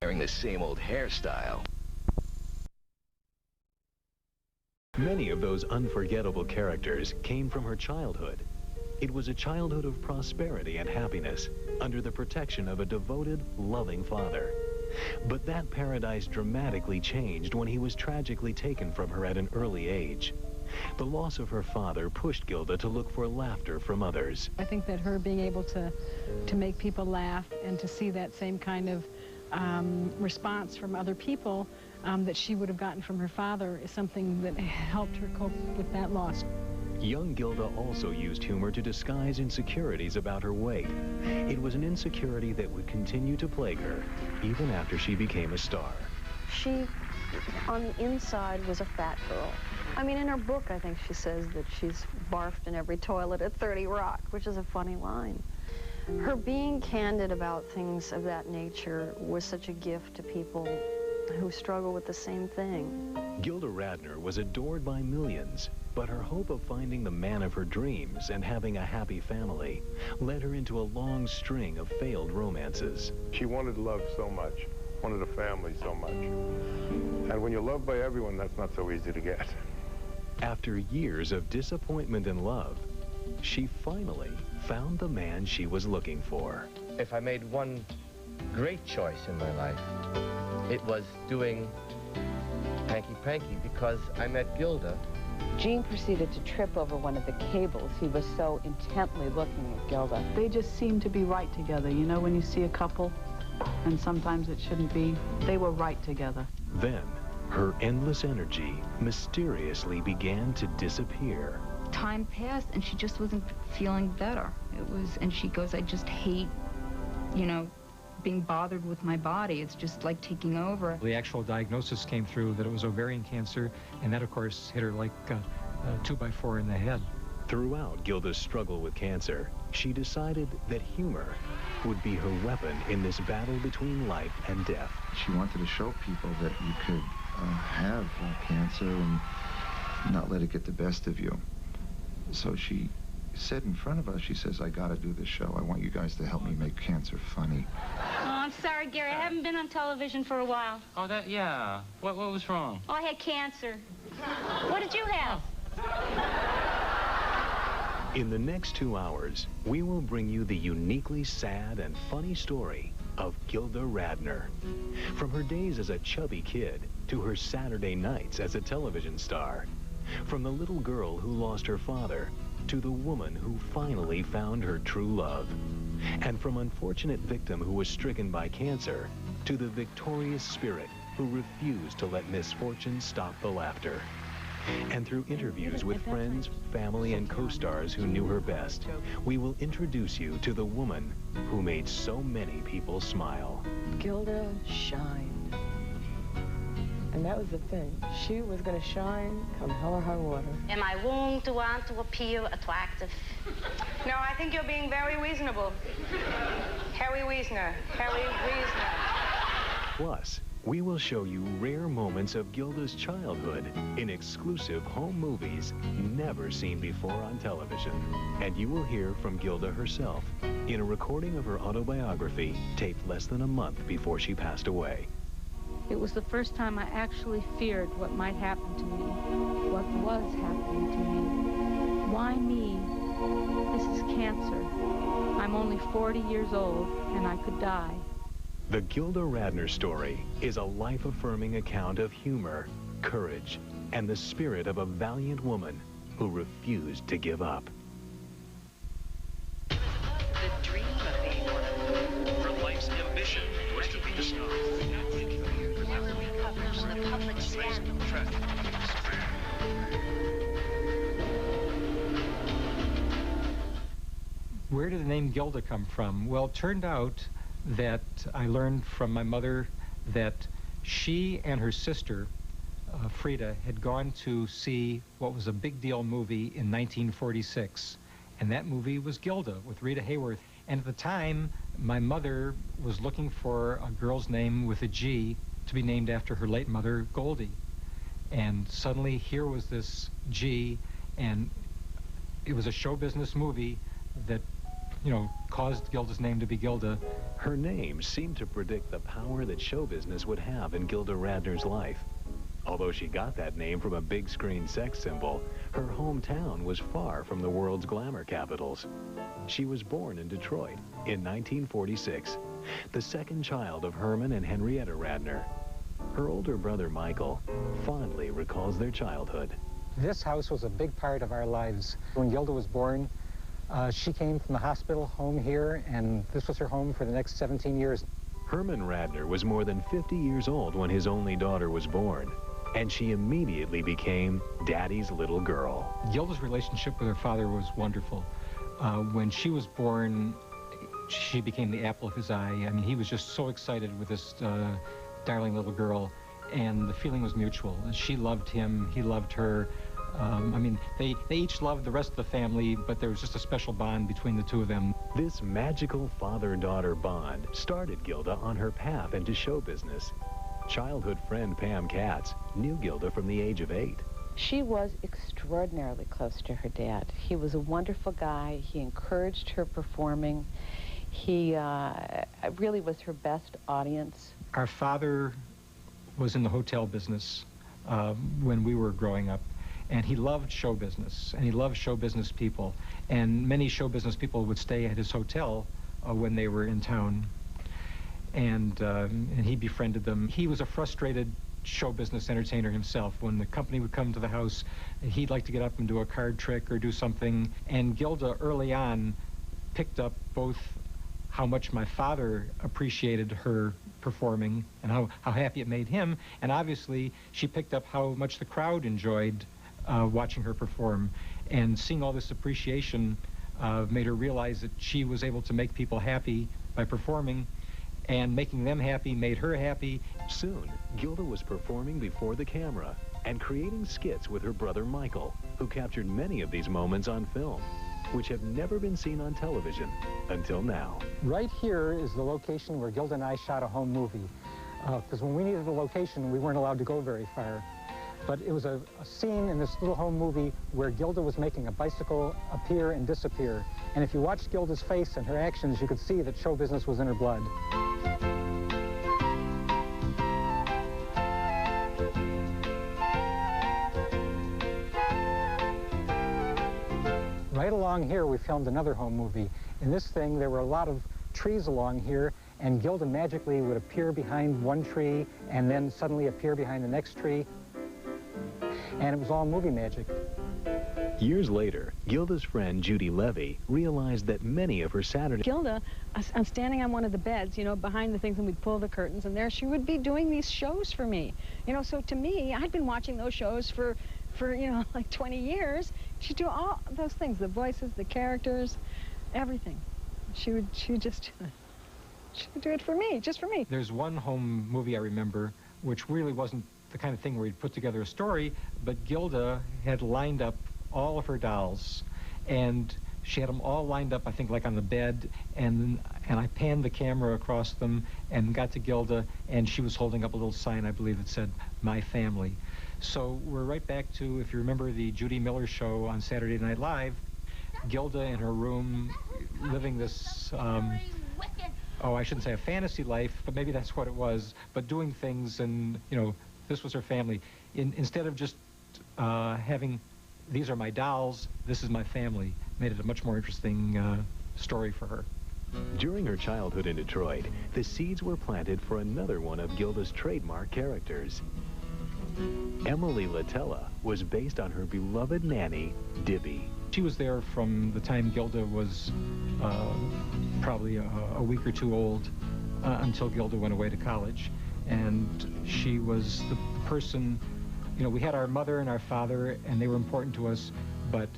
wearing the same old hairstyle. Many of those unforgettable characters came from her childhood. It was a childhood of prosperity and happiness under the protection of a devoted, loving father. But that paradise dramatically changed when he was tragically taken from her at an early age. The loss of her father pushed Gilda to look for laughter from others. I think that her being able to make people laugh and to see that same kind of response from other people that she would have gotten from her father is something that helped her cope with that loss. Young Gilda also used humor to disguise insecurities about her weight. It was an insecurity that would continue to plague her even after she became a star. She, on the inside, was a fat girl. I mean, in her book, I think she says that she's barfed in every toilet at 30 Rock, which is a funny line. Her being candid about things of that nature was such a gift to people who struggle with the same thing. Gilda Radner was adored by millions, but her hope of finding the man of her dreams and having a happy family led her into a long string of failed romances. She wanted love so much, wanted a family so much. And when you're loved by everyone, that's not so easy to get. After years of disappointment in love, she finally found the man she was looking for. If I made one great choice in my life, it was doing Hanky Panky because I met Gilda. Gene proceeded to trip over one of the cables. He was so intently looking at Gilda. They just seemed to be right together. You know, when you see a couple, and sometimes it shouldn't be, they were right together. Then, her endless energy mysteriously began to disappear. Time passed and she just wasn't feeling better. And she goes, I just hate, you know, being bothered with my body. It's just like taking over. The actual diagnosis came through that it was ovarian cancer, and that, of course, hit her like a 2x4 in the head. Throughout Gilda's struggle with cancer, she decided that humor would be her weapon in this battle between life and death. She wanted to show people that you could have cancer and not let it get the best of you. So she said in front of us, she says, I gotta do this show. I want you guys to help me make cancer funny. Oh, I'm sorry, Gary. I haven't been on television for a while. Oh, yeah. What was wrong? Oh, I had cancer. What did you have? In the next 2 hours, we will bring you the uniquely sad and funny story of Gilda Radner. From her days as a chubby kid to her Saturday nights as a television star. From the little girl who lost her father to the woman who finally found her true love. And from unfortunate victim who was stricken by cancer to the victorious spirit who refused to let misfortune stop the laughter. And through interviews with friends, family, and co-stars who knew her best, we will introduce you to the woman who made so many people smile. Gilda shined. And that was the thing. She was going to shine come hell or high water. Am I wrong to want to appear attractive? No, I think you're being very reasonable. Harry Wiesner. Harry Wiesner. Plus, we will show you rare moments of Gilda's childhood in exclusive home movies never seen before on television. And you will hear from Gilda herself in a recording of her autobiography taped less than a month before she passed away. It was the first time I actually feared what might happen to me, what was happening to me. Why me? This is cancer. I'm only 40 years old, and I could die. The Gilda Radner story is a life-affirming account of humor, courage, and the spirit of a valiant woman who refused to give up. The dream of being one of them. Her life's ambition was to be a star. From the public scandal. Where did the name Gilda come from? Well, it turned out that I learned from my mother that she and her sister, Frida, had gone to see what was a big deal movie in 1946. And that movie was Gilda with Rita Hayworth. And at the time, my mother was looking for a girl's name with a G to be named after her late mother, Goldie. And suddenly here was this G, and it was a show business movie that, you know, caused Gilda's name to be Gilda. Her name seemed to predict the power that show business would have in Gilda Radner's life. Although she got that name from a big screen sex symbol, her hometown was far from the world's glamour capitals. She was born in Detroit in 1946, the second child of Herman and Henrietta Radner. Her older brother, Michael, fondly recalls their childhood. This house was a big part of our lives. When Gilda was born, she came from the hospital home here, and this was her home for the next 17 years. Herman Radner was more than 50 years old when his only daughter was born, and she immediately became Daddy's little girl. Gilda's relationship with her father was wonderful. When she was born, she became the apple of his eye. I mean, he was just so excited with this darling little girl, and the feeling was mutual. She loved him, he loved her. I mean, they each loved the rest of the family, but there was just a special bond between the two of them. This magical father-daughter bond started Gilda on her path into show business. Childhood friend Pam Katz knew Gilda from the age of 8. She was extraordinarily close to her dad. He was a wonderful guy. He encouraged her performing. He really was her best audience. Our father was in the hotel business when we were growing up, and he loved show business, and he loved show business people. And many show business people would stay at his hotel when they were in town, and he befriended them. He was a frustrated show business entertainer himself. When the company would come to the house, he'd like to get up and do a card trick or do something. And Gilda early on picked up both how much my father appreciated her performing and how happy it made him, and obviously she picked up how much the crowd enjoyed watching her perform. And seeing all this appreciation made her realize that she was able to make people happy by performing, and making them happy made her happy. Soon, Gilda was performing before the camera and creating skits with her brother Michael, who captured many of these moments on film, which have never been seen on television until now. Right here is the location where Gilda and I shot a home movie. Because when we needed a location, we weren't allowed to go very far. But it was a scene in this little home movie where Gilda was making a bicycle appear and disappear. And if you watched Gilda's face and her actions, you could see that show business was in her blood. Right along here, we filmed another home movie. In this thing, there were a lot of trees along here, and Gilda magically would appear behind one tree and then suddenly appear behind the next tree. And it was all movie magic. Years later, Gilda's friend Judy Levy realized that many of her Saturday... Gilda, I'm standing on one of the beds, you know, behind the things, and we'd pull the curtains, and there she would be doing these shows for me. You know, so to me, I'd been watching those shows for you know, like 20 years. She'd do all those things, the voices, the characters, everything. She would just do it for me, just for me. There's one home movie I remember, which really wasn't the kind of thing where you'd put together a story, but Gilda had lined up all of her dolls, and she had them all lined up, I think, like on the bed, and I panned the camera across them and got to Gilda, and she was holding up a little sign, I believe, that said, "My Family." So we're right back to, if you remember the Judy Miller show on Saturday Night Live, Gilda in her room living this, oh, I shouldn't say a fantasy life, but maybe that's what it was, but doing things, and, you know, this was her family. Instead of just having, these are my dolls, this is my family, made it a much more interesting story for her. During her childhood in Detroit, the seeds were planted for another one of Gilda's trademark characters. Emily Latella was based on her beloved nanny, Dibby. She was there from the time Gilda was probably a week or two old until Gilda went away to college. And she was the person, you know, we had our mother and our father, and they were important to us, but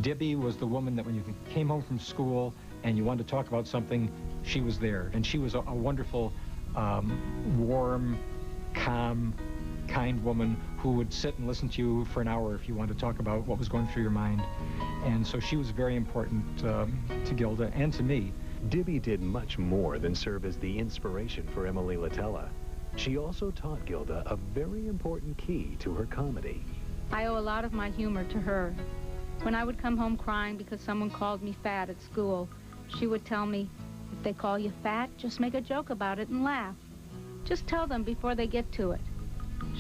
Dibby was the woman that when you came home from school and you wanted to talk about something, she was there. And she was a wonderful, warm, calm, kind woman who would sit and listen to you for an hour if you wanted to talk about what was going through your mind. And so she was very important to Gilda and to me. Dibby did much more than serve as the inspiration for Emily Latella. She also taught Gilda a very important key to her comedy. I owe a lot of my humor to her. When I would come home crying because someone called me fat at school, she would tell me, If they call you fat, just make a joke about it and laugh. Just tell them before they get to it.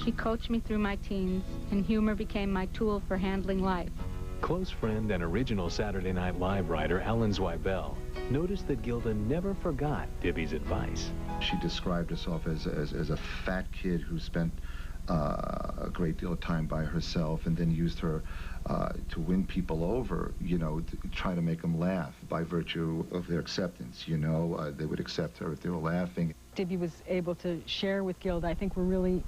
She coached me through my teens, and humor became my tool for handling life. Close friend and original Saturday Night Live writer Ellen Zweibel noticed that Gilda never forgot Dibby's advice. She described herself as a fat kid who spent a great deal of time by herself and then used her to win people over, you know, to try to make them laugh by virtue of their acceptance, you know. They would accept her if they were laughing. Dibby was able to share with Gilda, I think, were really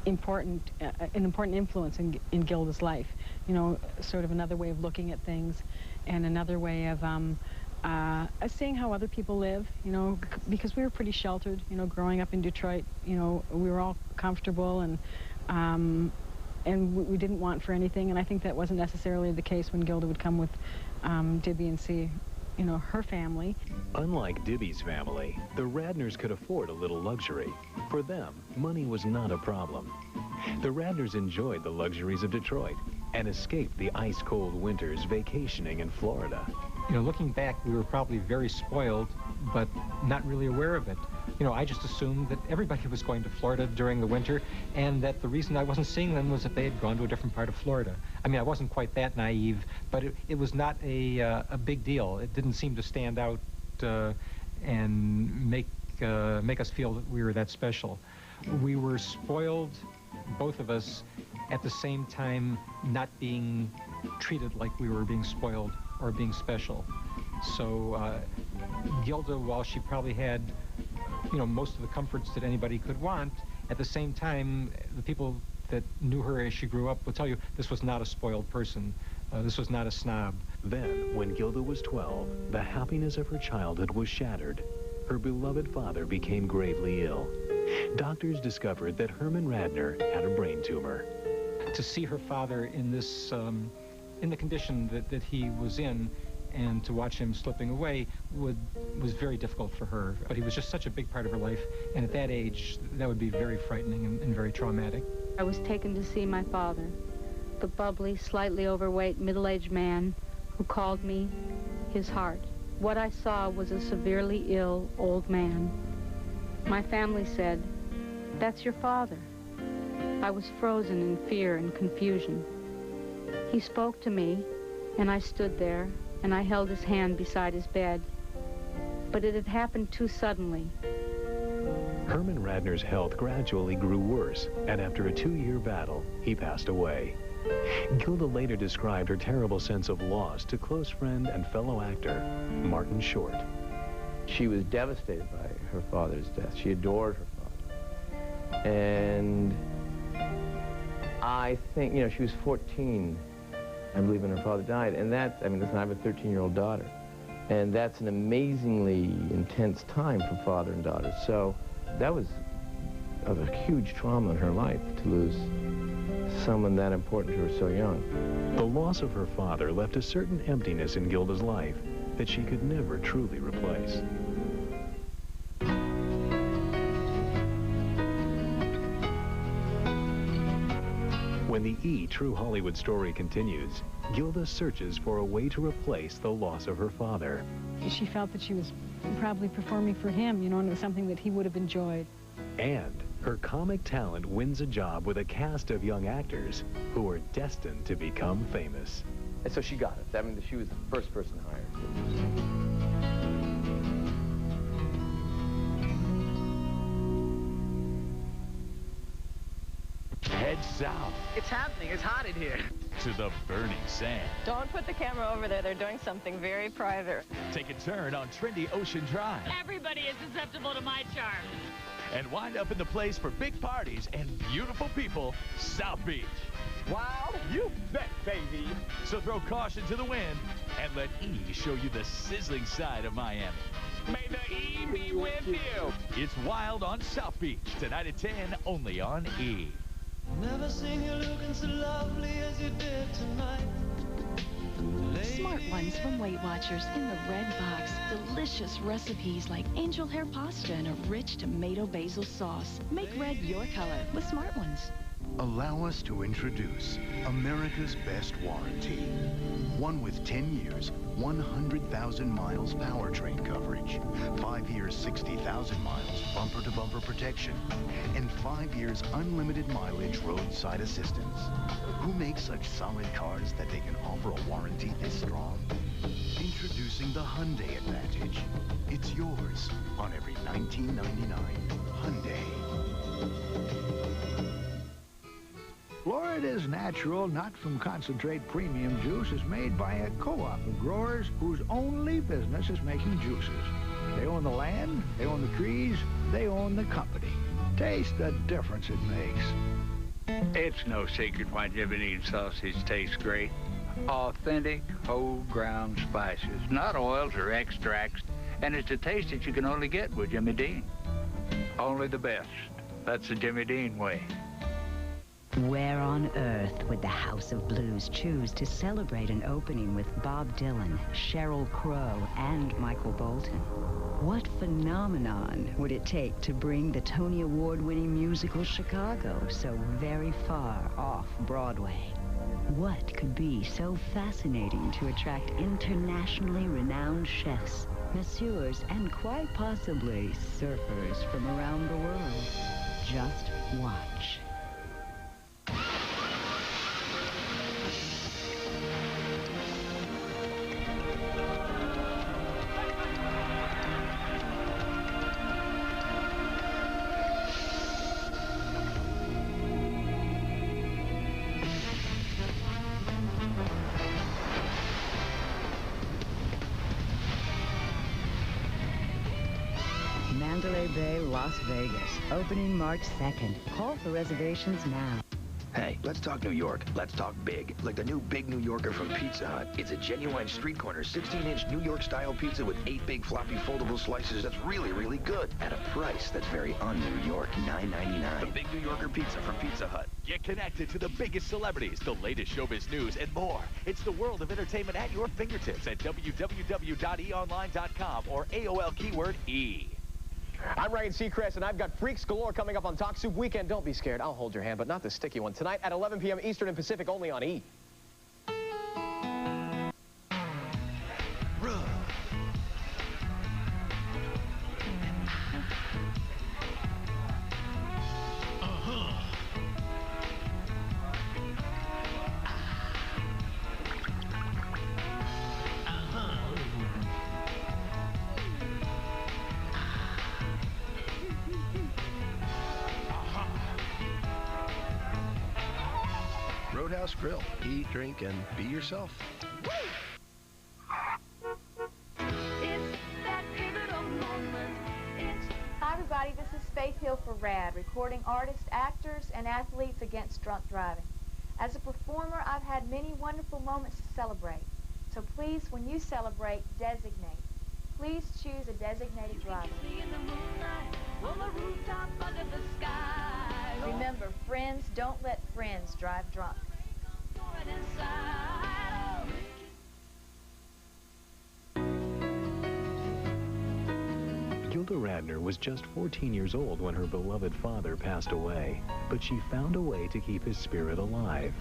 important, an important influence in Gilda's life. You know, sort of another way of looking at things and another way of seeing how other people live, you know, because we were pretty sheltered, you know, growing up in Detroit. You know, we were all comfortable and we didn't want for anything, and I think that wasn't necessarily the case when Gilda would come with Dibby and see, you know, her family. Unlike Dibby's family, the Radners could afford a little luxury. For them, money was not a problem. The Radners enjoyed the luxuries of Detroit and escaped the ice-cold winters vacationing in Florida. You know, looking back, we were probably very spoiled, but not really aware of it. You know, I just assumed that everybody was going to Florida during the winter, and that the reason I wasn't seeing them was that they had gone to a different part of Florida. I mean, I wasn't quite that naive, but it was not a big deal. It didn't seem to stand out and make us feel that we were that special. We were spoiled, both of us, at the same time not being treated like we were being spoiled or being special. So Gilda, while she probably had, you know, most of the comforts that anybody could want, at the same time, the people that knew her as she grew up will tell you this was not a spoiled person. This was not a snob. Then, when Gilda was 12, the happiness of her childhood was shattered. Her beloved father became gravely ill. Doctors discovered that Herman Radner had a brain tumor. To see her father in this, in the condition that he was in, and to watch him slipping away was very difficult for her. But he was just such a big part of her life, and at that age, that would be very frightening and very traumatic. I was taken to see my father, the bubbly, slightly overweight, middle-aged man who called me his heart. What I saw was a severely ill old man. My family said, "That's your father." I was frozen in fear and confusion. He spoke to me, and I stood there, and I held his hand beside his bed. But it had happened too suddenly. Herman Radner's health gradually grew worse, and after a 2-year battle, he passed away. Gilda later described her terrible sense of loss to close friend and fellow actor, Martin Short. She was devastated by her father's death. She adored her father. And I think, you know, she was 14, I believe, when her father died. And that, I mean, listen, I have a 13-year-old daughter. And that's an amazingly intense time for father and daughter. So that was a huge trauma in her life, to lose someone that important to her so young. The loss of her father left a certain emptiness in Gilda's life that she could never truly replace. When the E! True Hollywood Story continues, Gilda searches for a way to replace the loss of her father. She felt that she was probably performing for him, you know, and it was something that he would have enjoyed. And her comic talent wins a job with a cast of young actors who are destined to become famous. And so she got it. I mean, she was the first person hired. Head south. It's happening. It's hot in here. To the burning sand. Don't put the camera over there. They're doing something very private. Take a turn on trendy Ocean Drive. Everybody is susceptible to my charm. And wind up in the place for big parties and beautiful people, South Beach. Wow, you bet, baby. So throw caution to the wind and let E! show you the sizzling side of Miami. May the E! be with you. It's Wild on South Beach, tonight at 10, only on E! Never seen you looking so lovely as you did tonight. Smart Ones from Weight Watchers in the red box. Delicious recipes like angel hair pasta and a rich tomato basil sauce. Make red your color with Smart Ones. Allow us to introduce America's best warranty. One with 10 years, 100,000 miles powertrain coverage, 5 years, 60,000 miles bumper-to-bumper protection, and 5 years unlimited mileage roadside assistance. Who makes such solid cars that they can offer a warranty this strong? Introducing the Hyundai Advantage. It's yours on every $19.99 Hyundai. Florida's natural, not from concentrate premium juice is made by a co-op of growers whose only business is making juices. They own the land, they own the trees, they own the company. Taste the difference it makes. It's no secret why Jimmy Dean sausage tastes great. Authentic, whole ground spices, not oils or extracts. And it's a taste that you can only get with Jimmy Dean. Only the best. That's the Jimmy Dean way. Where on earth would the House of Blues choose to celebrate an opening with Bob Dylan, Sheryl Crow, and Michael Bolton? What phenomenon would it take to bring the Tony Award-winning musical Chicago so very far off Broadway? What could be so fascinating to attract internationally renowned chefs, masseurs, and quite possibly surfers from around the world? Just watch. Mandalay Bay, Las Vegas. Opening March 2nd. Call for reservations now. Hey, let's talk New York. Let's talk big. Like the new Big New Yorker from Pizza Hut. It's a genuine street corner, 16-inch New York-style pizza with 8 big floppy foldable slices that's really, really good. At a price that's very un-New York, $9.99. The Big New Yorker pizza from Pizza Hut. Get connected to the biggest celebrities, the latest showbiz news, and more. It's the world of entertainment at your fingertips at www.eonline.com or AOL keyword E. I'm Ryan Seacrest, and I've got Freaks Galore coming up on Talk Soup Weekend. Don't be scared. I'll hold your hand, but not the sticky one. Tonight at 11 p.m. Eastern and Pacific, only on E! Roadhouse Grill. Eat, drink, and be yourself. Hi, everybody. This is Faith Hill for RAD, recording artists, actors, and athletes against drunk driving. As a performer, I've had many wonderful moments to celebrate. So please, when you celebrate, designate. Please choose a designated driver. Remember, friends don't let friends drive drunk. Gilda Radner was just 14 years old when her beloved father passed away, but she found a way to keep his spirit alive.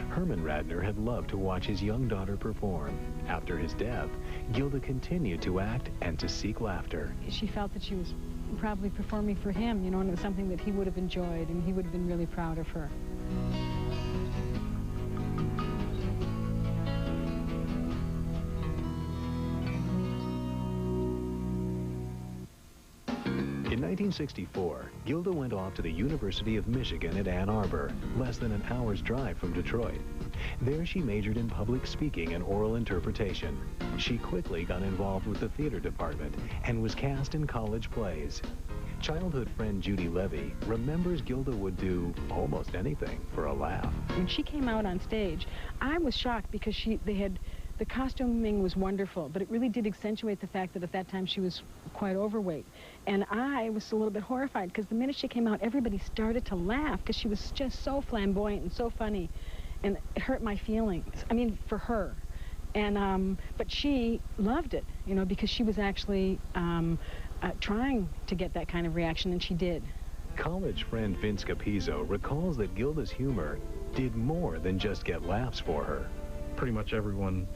Herman Radner had loved to watch his young daughter perform. After his death, Gilda continued to act and to seek laughter. She felt that she was probably performing for him, you know, and it was something that he would have enjoyed, and he would have been really proud of her. In 1964, Gilda went off to the University of Michigan at Ann Arbor, less than an hour's drive from Detroit. There she majored in public speaking and oral interpretation. She quickly got involved with the theater department and was cast in college plays. Childhood friend Judy Levy remembers Gilda would do almost anything for a laugh. When she came out on stage, I was shocked because the costuming was wonderful, but it really did accentuate the fact that at that time she was quite overweight. And I was a little bit horrified because the minute she came out, everybody started to laugh because she was just so flamboyant and so funny. And it hurt my feelings, I mean, for her. And, but she loved it, you know, because she was actually trying to get that kind of reaction, and she did. College friend Vince Capizzo recalls that Gilda's humor did more than just get laughs for her. Pretty much everyone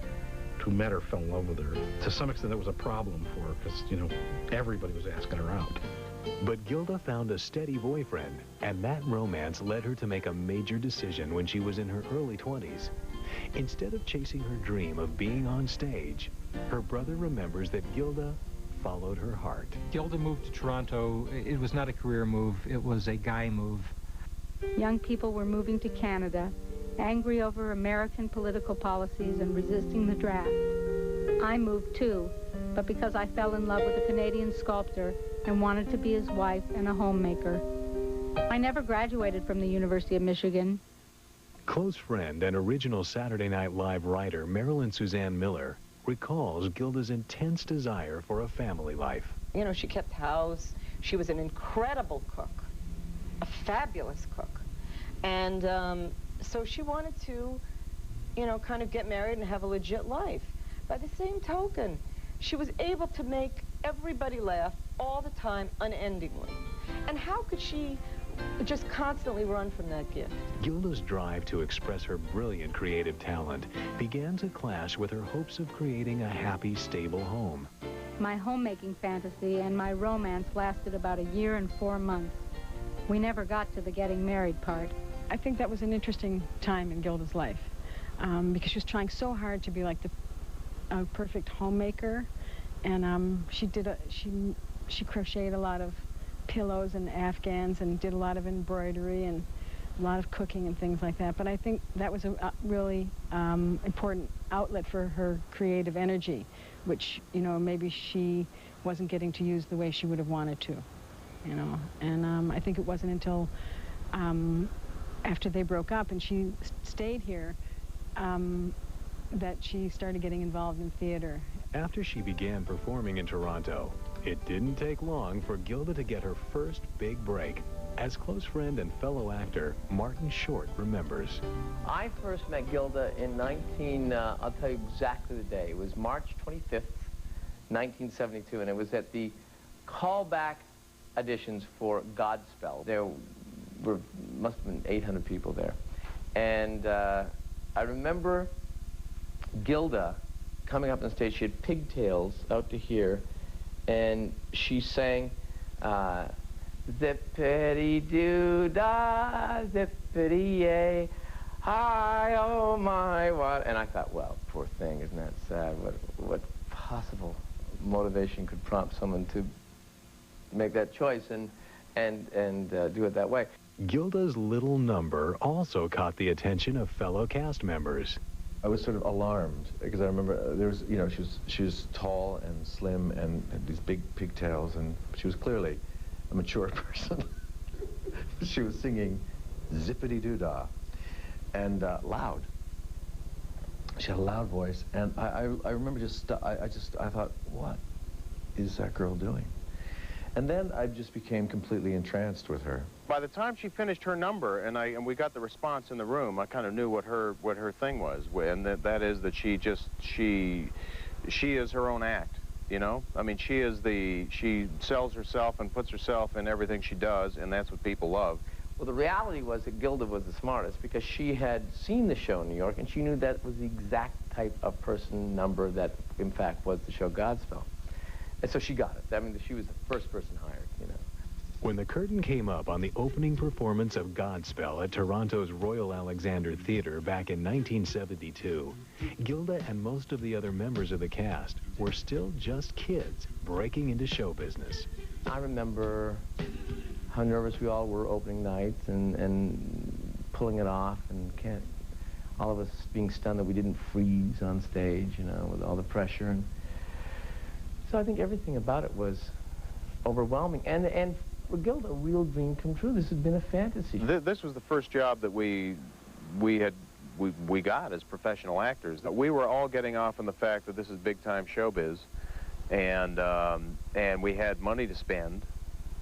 who met her fell in love with her. To some extent, that was a problem for her because, you know, everybody was asking her out. But Gilda found a steady boyfriend, and that romance led her to make a major decision when she was in her early 20s. Instead of chasing her dream of being on stage, her brother remembers that Gilda followed her heart. Gilda moved to Toronto. It was not a career move, it was a guy move. Young people were moving to Canada, angry over American political policies and resisting the draft. I moved too, but because I fell in love with a Canadian sculptor and wanted to be his wife and a homemaker. I never graduated from the University of Michigan. Close friend and original Saturday Night Live writer Marilyn Suzanne Miller recalls Gilda's intense desire for a family life. You know, she kept house. She was an incredible cook, a fabulous cook. And so she wanted to, you know, kind of get married and have a legit life. By the same token, she was able to make everybody laugh all the time, unendingly. And how could she just constantly run from that gift? Gilda's drive to express her brilliant creative talent began to clash with her hopes of creating a happy, stable home. My homemaking fantasy and my romance lasted about a year and 4 months. We never got to the getting married part. I think that was an interesting time in Gilda's life because she was trying so hard to be like the perfect homemaker, and she crocheted a lot of pillows and afghans and did a lot of embroidery and a lot of cooking and things like that. But I think that was a really important outlet for her creative energy, which, you know, maybe she wasn't getting to use the way she would have wanted to, you know. And I think it wasn't until after they broke up and she stayed here that she started getting involved in theater. After she began performing in Toronto, it didn't take long for Gilda to get her first big break. As close friend and fellow actor, Martin Short remembers. I first met Gilda in I'll tell you exactly the day. It was March 25th, 1972, and it was at the callback auditions for Godspell. There must have been 800 people there. And I remember Gilda coming up on stage. She had pigtails out to here, and she sang, zippity-doo-dah, zippity-yay, hi, oh my, what? And I thought, well, poor thing, isn't that sad? What possible motivation could prompt someone to make that choice and do it that way? Gilda's little number also caught the attention of fellow cast members. I was sort of alarmed because I remember there was, you know, she was tall and slim and had these big pigtails, and she was clearly a mature person. She was singing zippity-doo-dah and loud. She had a loud voice, and I remember I thought, what is that girl doing? And then I just became completely entranced with her. By the time she finished her number and we got the response in the room, I kind of knew what her thing was, and that is that she is her own act, you know? I mean, she sells herself and puts herself in everything she does, and that's what people love. Well, the reality was that Gilda was the smartest because she had seen the show in New York, and she knew that was the exact type of person number that, in fact, was the show Godspell. And so she got it. I mean, she was the first person hired, you know. When the curtain came up on the opening performance of Godspell at Toronto's Royal Alexander Theatre back in 1972, Gilda and most of the other members of the cast were still just kids breaking into show business. I remember how nervous we all were opening nights and pulling it off, and all of us being stunned that we didn't freeze on stage, you know, with all the pressure. And so I think everything about it was overwhelming. And for Gilda, a real dream come true. This had been a fantasy. This was the first job that we got as professional actors. We were all getting off on the fact that this is big-time showbiz, and we had money to spend,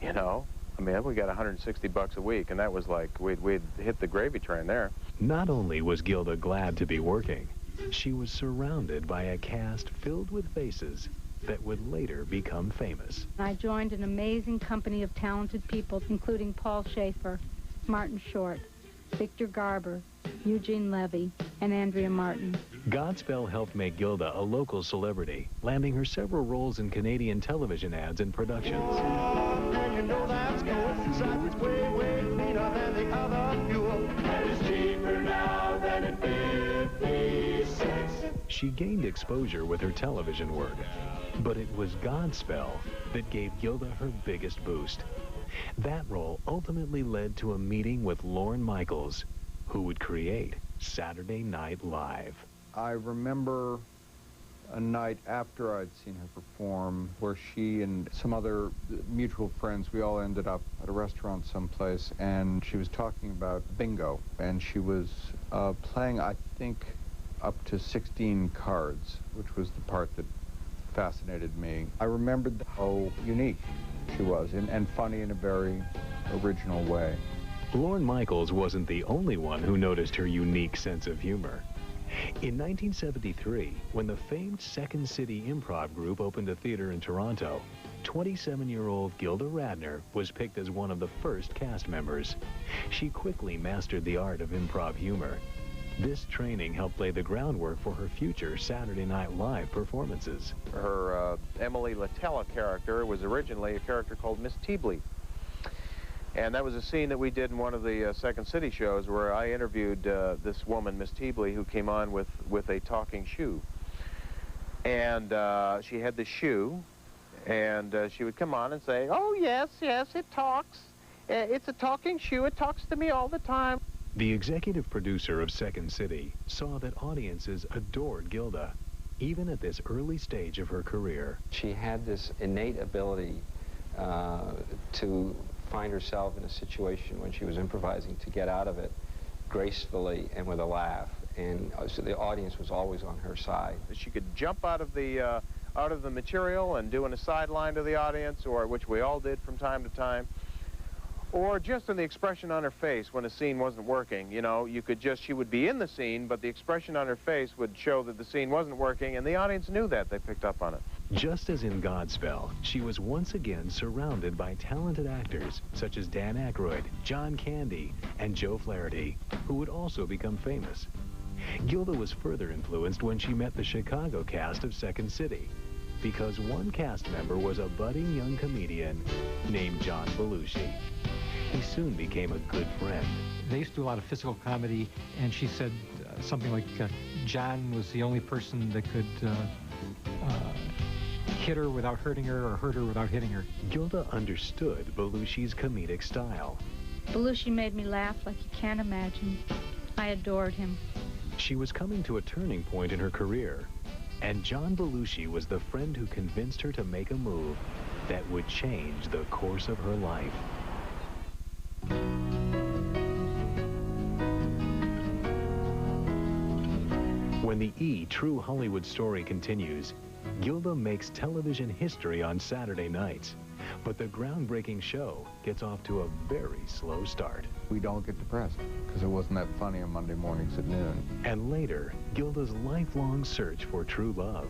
you know. I mean, we got $160 a week, and that was like, we'd hit the gravy train there. Not only was Gilda glad to be working, she was surrounded by a cast filled with faces that would later become famous. I joined an amazing company of talented people, including Paul Schaefer, Martin Short, Victor Garber, Eugene Levy, and Andrea Martin. Godspell helped make Gilda a local celebrity, landing her several roles in Canadian television ads and productions. And you know that's cool. Besides, it's way, way cleaner than the other fuel. And it's cheaper now than in 56. She gained exposure with her television work, but it was Godspell that gave Gilda her biggest boost. That role ultimately led to a meeting with Lorne Michaels, who would create Saturday Night Live. I remember a night after I'd seen her perform where she and some other mutual friends, we all ended up at a restaurant someplace, and she was talking about bingo, and she was playing, I think, up to 16 cards, which was the part that fascinated me. I remembered how unique she was, and funny in a very original way. Lorne Michaels wasn't the only one who noticed her unique sense of humor. In 1973, when the famed Second City Improv Group opened a theater in Toronto, 27-year-old Gilda Radner was picked as one of the first cast members. She quickly mastered the art of improv humor. This training helped lay the groundwork for her future Saturday Night Live performances. Her Emily Latella character was originally a character called Miss Teabley. And that was a scene that we did in one of the Second City shows where I interviewed this woman, Miss Teabley, who came on with a talking shoe. And she had the shoe, and she would come on and say, "Oh, yes, yes, it talks. It's a talking shoe. It talks to me all the time." The executive producer of Second City saw that audiences adored Gilda, even at this early stage of her career. She had this innate ability to find herself in a situation when she was improvising to get out of it gracefully and with a laugh, and so the audience was always on her side. She could jump out of the material and doing a sideline to the audience, or which we all did from time to time, or just in the expression on her face when a scene wasn't working. You know, you could just, she would be in the scene, but the expression on her face would show that the scene wasn't working, and the audience knew that. They picked up on it. Just as in Godspell, she was once again surrounded by talented actors such as Dan Aykroyd, John Candy, and Joe Flaherty, who would also become famous. Gilda was further influenced when she met the Chicago cast of Second City, because one cast member was a budding young comedian named John Belushi. He soon became a good friend. They used to do a lot of physical comedy, and she said something like John was the only person that could hit her without hurting her or hurt her without hitting her. Gilda understood Belushi's comedic style. Belushi made me laugh like you can't imagine. I adored him. She was coming to a turning point in her career, and John Belushi was the friend who convinced her to make a move that would change the course of her life. When the E! True Hollywood Story continues, Gilda makes television history on Saturday nights, but the groundbreaking show gets off to a very slow start. We don't get depressed because it wasn't that funny on Monday mornings at noon. And later, Gilda's lifelong search for true love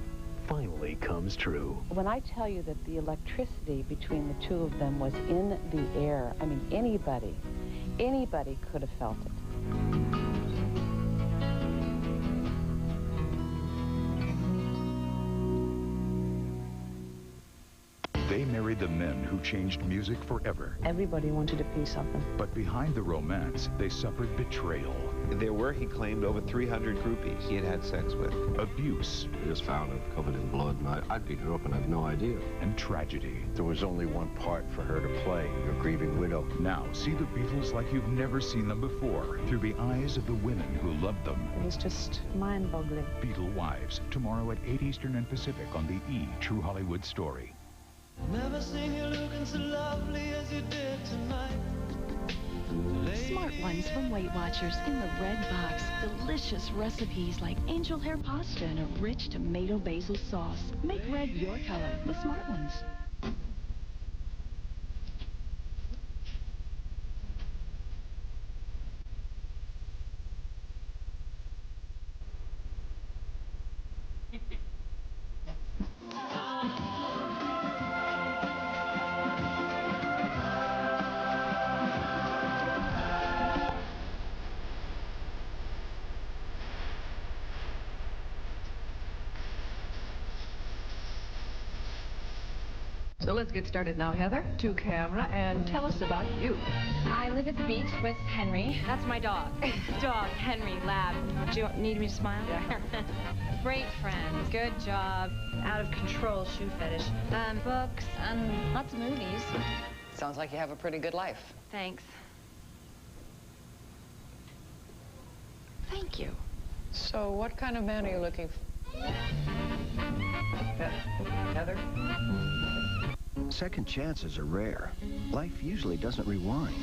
finally comes true. When I tell you that the electricity between the two of them was in the air, I mean, anybody could have felt it. They married the men who changed music forever. Everybody wanted a piece of them. But behind the romance, they suffered betrayal. There were, he claimed, over 300 groupies he had had sex with. Abuse. We just found her covered in blood, and I beat her up and I had no idea. And tragedy. There was only one part for her to play, a grieving widow. Now, see the Beatles like you've never seen them before, through the eyes of the women who loved them. It was just mind-boggling. Beatle Wives, tomorrow at 8 Eastern and Pacific on the E! True Hollywood Story. Never seen you looking so lovely as you did tonight. Smart ones from Weight Watchers in the red box. Delicious recipes like angel hair pasta and a rich tomato basil sauce. Make red your color with Smart ones. So let's get started now, Heather. To camera, and tell us about you. I live at the beach with Henry. That's my dog. Dog, Henry, lab. Do you need me to smile? Yeah. Great friend. Good job. Out of control shoe fetish. Books and lots of movies. Sounds like you have a pretty good life. Thanks. Thank you. So what kind of man are you looking for? Heather? Second chances are rare. Life usually doesn't rewind.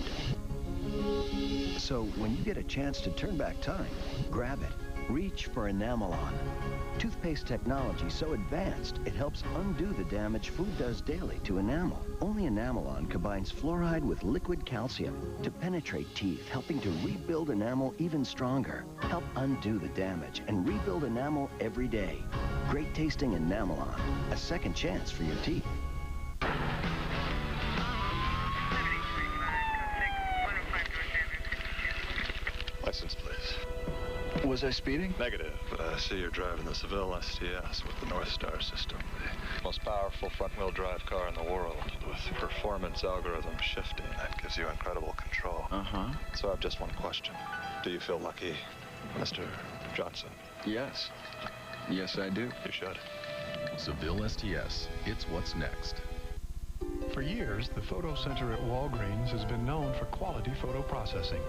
So when you get a chance to turn back time, grab it. Reach for Enamelon. Toothpaste technology so advanced, it helps undo the damage food does daily to enamel. Only Enamelon combines fluoride with liquid calcium to penetrate teeth, helping to rebuild enamel even stronger. Help undo the damage and rebuild enamel every day. Great tasting Enamelon. A second chance for your teeth. License, please. Was I speeding? Negative, but I see you're driving the Seville STS with the North Star system, the most powerful front-wheel drive car in the world, with performance algorithm shifting that gives you incredible control. So I have just one question. Do you feel lucky, Mr. Johnson? Yes. Yes, I do. You should. Seville STS. It's what's next. For years, the photo center at Walgreens has been known for quality photo processing.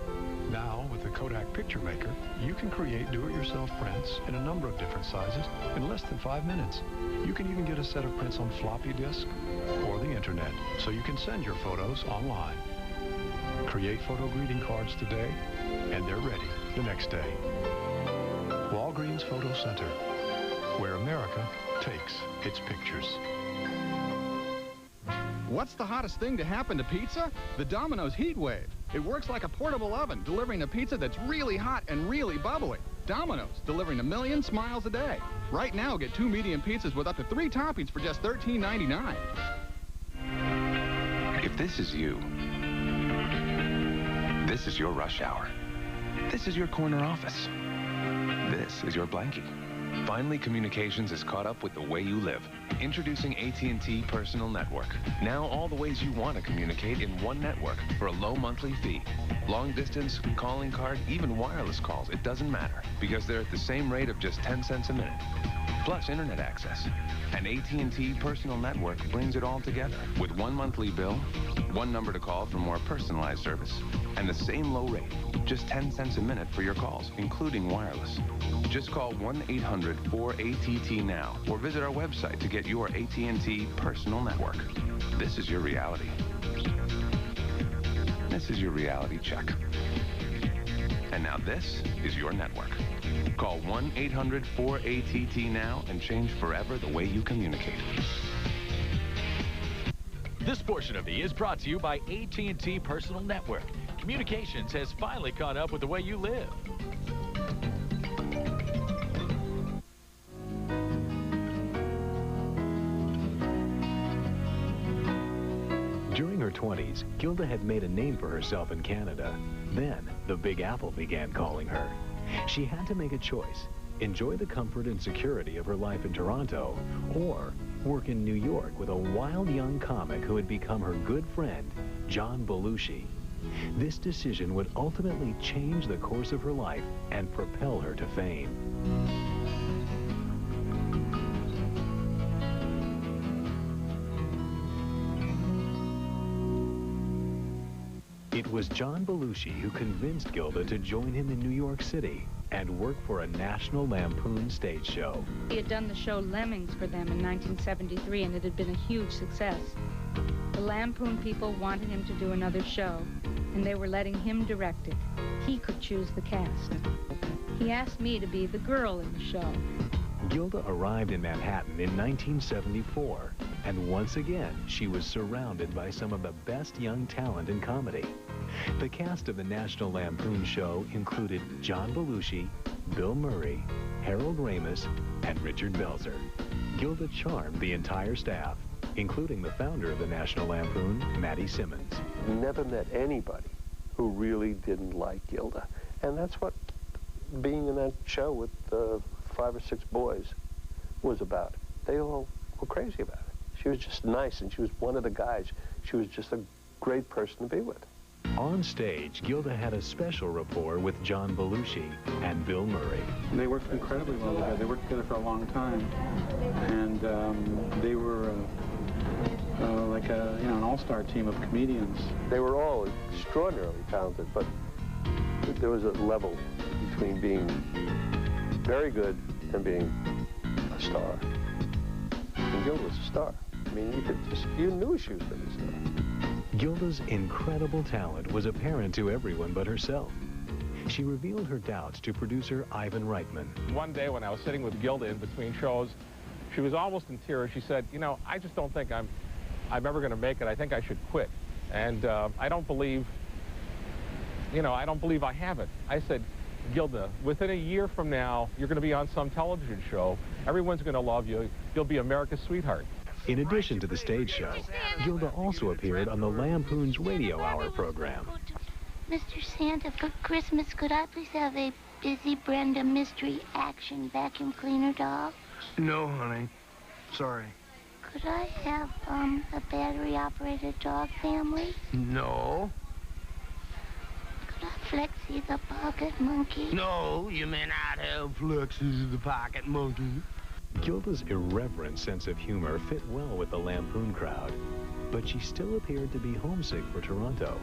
Now, with the Kodak Picture Maker, you can create do-it-yourself prints in a number of different sizes in less than 5 minutes. You can even get a set of prints on floppy disk or the internet, so you can send your photos online. Create photo greeting cards today, and they're ready the next day. Walgreens Photo Center, where America takes its pictures. What's the hottest thing to happen to pizza? The Domino's Heat Wave. It works like a portable oven, delivering a pizza that's really hot and really bubbly. Domino's, delivering 1 million smiles a day. Right now, get 2 medium pizzas with up to 3 toppings for just $13.99. If this is you, this is your rush hour. This is your corner office. This is your blankie. Finally, communications is caught up with the way you live. Introducing AT&T Personal Network. Now all the ways you want to communicate in one network for a low monthly fee. Long distance, calling card, even wireless calls, it doesn't matter, because they're at the same rate of just 10 cents a minute. Plus internet access. And AT&T Personal Network brings it all together with 1 monthly bill, 1 number to call for more personalized service, and the same low rate, just 10 cents a minute for your calls, including wireless. Just call 1-800-4ATT now or visit our website to get your AT&T Personal Network. This is your reality. This is your reality check. And now this is your network. Call 1-800-4ATT now and change forever the way you communicate. This portion of the is brought to you by AT&T Personal Network. Communications has finally caught up with the way you live. During her 20s, Gilda had made a name for herself in Canada. Then, the Big Apple began calling her. She had to make a choice: enjoy the comfort and security of her life in Toronto, or work in New York with a wild young comic who had become her good friend, John Belushi. This decision would ultimately change the course of her life and propel her to fame. It was John Belushi who convinced Gilda to join him in New York City and work for a National Lampoon stage show. He had done the show Lemmings for them in 1973, and it had been a huge success. The Lampoon people wanted him to do another show, and they were letting him direct it. He could choose the cast. He asked me to be the girl in the show. Gilda arrived in Manhattan in 1974, and once again, she was surrounded by some of the best young talent in comedy. The cast of the National Lampoon show included John Belushi, Bill Murray, Harold Ramis, and Richard Belzer. Gilda charmed the entire staff, including the founder of the National Lampoon, Matty Simmons. Never met anybody who really didn't like Gilda. And that's what being in that show with 5 or 6 boys was about. They all were crazy about it. She was just nice, and she was one of the guys. She was just a great person to be with. On stage, Gilda had a special rapport with John Belushi and Bill Murray. They worked incredibly well together. They worked together for a long time, and they were like an all-star team of comedians. They were all extraordinarily talented, but there was a level between being very good and being a star. And Gilda was a star. I mean, you knew she was going to be a star. Gilda's incredible talent was apparent to everyone but herself. She revealed her doubts to producer Ivan Reitman. One day when I was sitting with Gilda in between shows, she was almost in tears. She said, you know, I just don't think I'm ever going to make it. I think I should quit. And I don't believe, I don't believe I have it. I said, Gilda, within a year from now, you're going to be on some television show. Everyone's going to love you. You'll be America's sweetheart. In addition to the stage show, Gilda also appeared on the Lampoon's Radio Hour program. Mr. Santa, for Christmas, could I please have a Busy Brenda mystery action vacuum cleaner doll? No, honey. Sorry. Could I have a battery-operated dog family? No. Could I Flexi the pocket monkey? No, you may not have Flexi the pocket monkey. Gilda's irreverent sense of humor fit well with the Lampoon crowd, but she still appeared to be homesick for Toronto.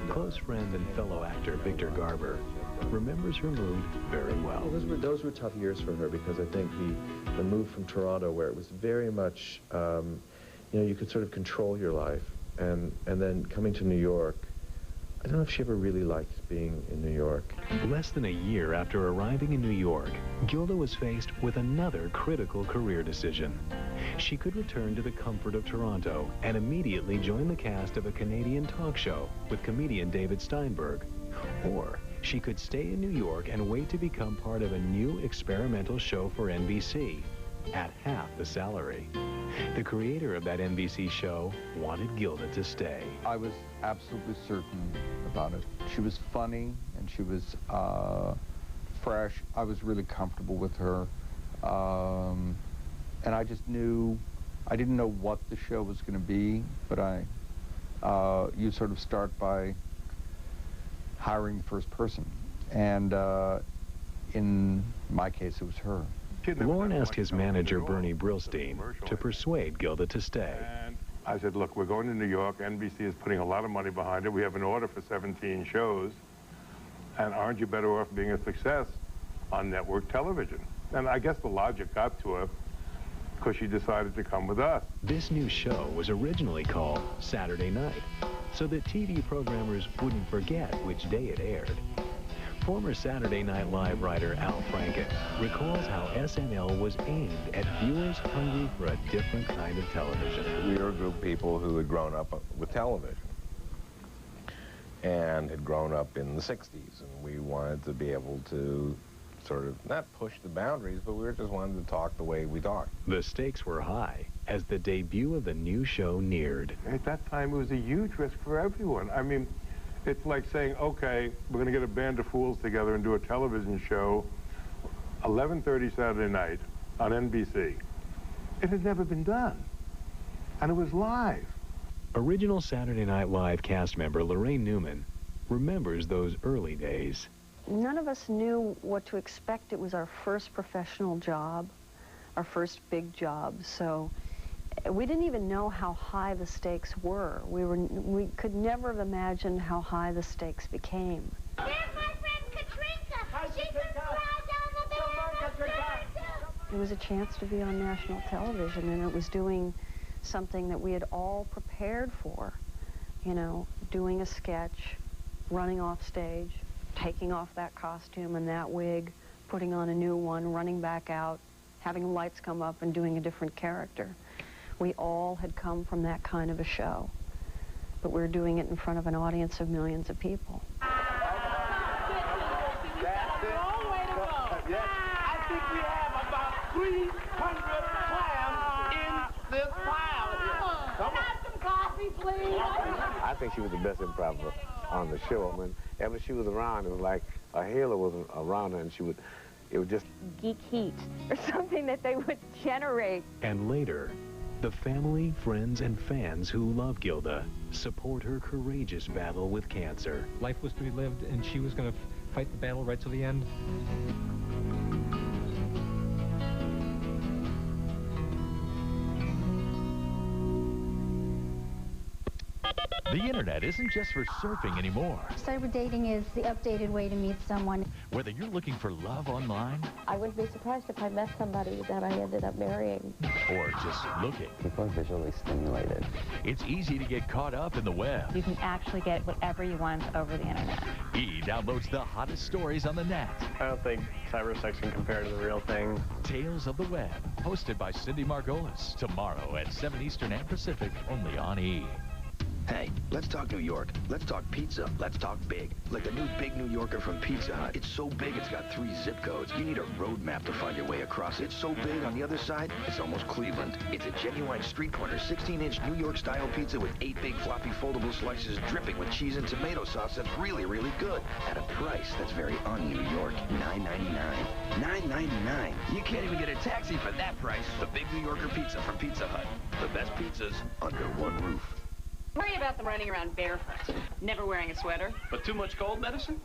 Close friend and fellow actor Victor Garber remembers her mood very well. Those were tough years for her, because I think the move from Toronto, where it was very much, you could sort of control your life, and then coming to New York, I don't know if she ever really liked being in New York. Less than a year after arriving in New York, Gilda was faced with another critical career decision. She could return to the comfort of Toronto and immediately join the cast of a Canadian talk show with comedian David Steinberg. Or she could stay in New York and wait to become part of a new experimental show for NBC at half the salary. The creator of that NBC show wanted Gilda to stay. I was absolutely certain about it. She was funny, and she was fresh. I was really comfortable with her. And I just knew, I didn't know what the show was going to be, but you sort of start by hiring the first person. And in my case, it was her. Lorne asked his manager, Bernie Brillstein, to persuade Gilda to stay. And I said, look, we're going to New York. NBC is putting a lot of money behind it. We have an order for 17 shows. And aren't you better off being a success on network television? And I guess the logic got to her because she decided to come with us. This new show was originally called Saturday Night, so that TV programmers wouldn't forget which day it aired. Former Saturday Night Live writer Al Franken recalls how SNL was aimed at viewers hungry for a different kind of television. We were a group of people who had grown up with television and had grown up in the 60s, and we wanted to be able to sort of not push the boundaries, but we just wanted to talk the way we talked. The stakes were high as the debut of the new show neared. At that time, it was a huge risk for everyone. I mean, it's like saying, okay, we're going to get a band of fools together and do a television show, 11:30 Saturday night on NBC. It had never been done, and it was live. Original Saturday Night Live cast member Lorraine Newman remembers those early days. None of us knew what to expect. It was our first professional job, our first big job, so we didn't even know how high the stakes were. We could never have imagined how high the stakes became. There's my friend Katrinka. She can fly down the band. It was a chance to be on national television, and it was doing something that we had all prepared for. You know, doing a sketch, running off stage, taking off that costume and that wig, putting on a new one, running back out, having lights come up and doing a different character. We all had come from that kind of a show, but we were doing it in front of an audience of millions of people. That's a long way to go. I think we have about 300 clams in this pile here. Come on. Have some coffee, please. I think she was the best improver on the show. Whenever she was around, it was like a halo was around her, and it would just... Geek heat, or something that they would generate. And later, The family, friends, and fans who love Gilda support her courageous battle with cancer. Life was to be lived, and she was going to fight the battle right to the end. The internet isn't just for surfing anymore. Cyber dating is the updated way to meet someone. Whether you're looking for love online I wouldn't be surprised if I met somebody that I ended up marrying. or just looking, People are visually stimulated. it's easy to get caught up in the web. You can actually get whatever you want over the internet. He downloads the hottest stories on the net. I don't think cyber sex can compare to the real thing. Tales of the Web, hosted by Cindy Margolis. Tomorrow at 7 Eastern and Pacific, only on E! Hey, let's talk New York. Let's talk pizza. Let's talk big. Like the new Big New Yorker from Pizza Hut. It's so big, it's got 3 zip codes. You need a road map to find your way across. It's so big, on the other side, it's almost Cleveland. It's a genuine street corner, 16-inch New York-style pizza with 8 big floppy foldable slices dripping with cheese and tomato sauce that's really, really good. At a price that's very un-New York, $9.99. $9.99. You can't even get a taxi for that price. The Big New Yorker pizza from Pizza Hut. The best pizzas under one roof. Worry about them running around barefoot, never wearing a sweater. But too much cold medicine?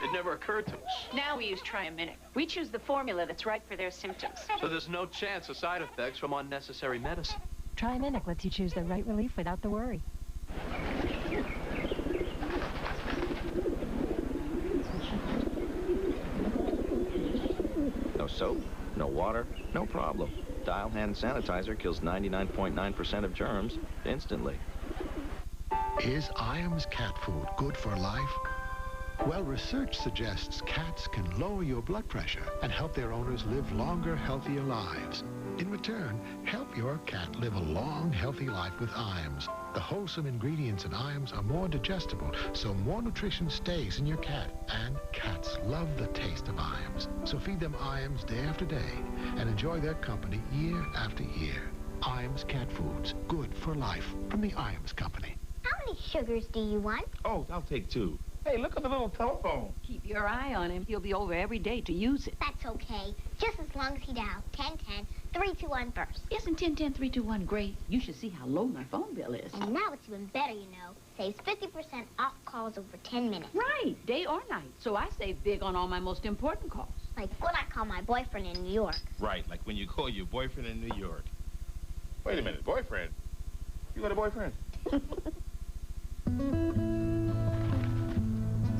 It never occurred to us. Now we use Triaminic. We choose the formula that's right for their symptoms. So there's no chance of side effects from unnecessary medicine. Triaminic lets you choose the right relief without the worry. No soap, no water, no problem. Dial hand sanitizer kills 99.9% of germs instantly. Is Iams cat food good for life? Well, research suggests cats can lower your blood pressure and help their owners live longer, healthier lives. In return, help your cat live a long, healthy life with Iams. The wholesome ingredients in Iams are more digestible, so more nutrition stays in your cat. And cats love the taste of Iams. So feed them Iams day after day and enjoy their company year after year. Iams cat foods, good for life, from the Iams Company. How many sugars do you want? Oh, I'll take 2. Hey, look at the little telephone. Keep your eye on him. He'll be over every day to use it. That's okay. Just as long as he dials 10-10-321 first. Isn't 10-10-321 great? You should see how low my phone bill is. And now it's even better, you know. Saves 50% off calls over 10 minutes. Right, day or night. So I save big on all my most important calls. Like when I call my boyfriend in New York. Right, like when you call your boyfriend in New York. Wait a minute, boyfriend? You got a boyfriend?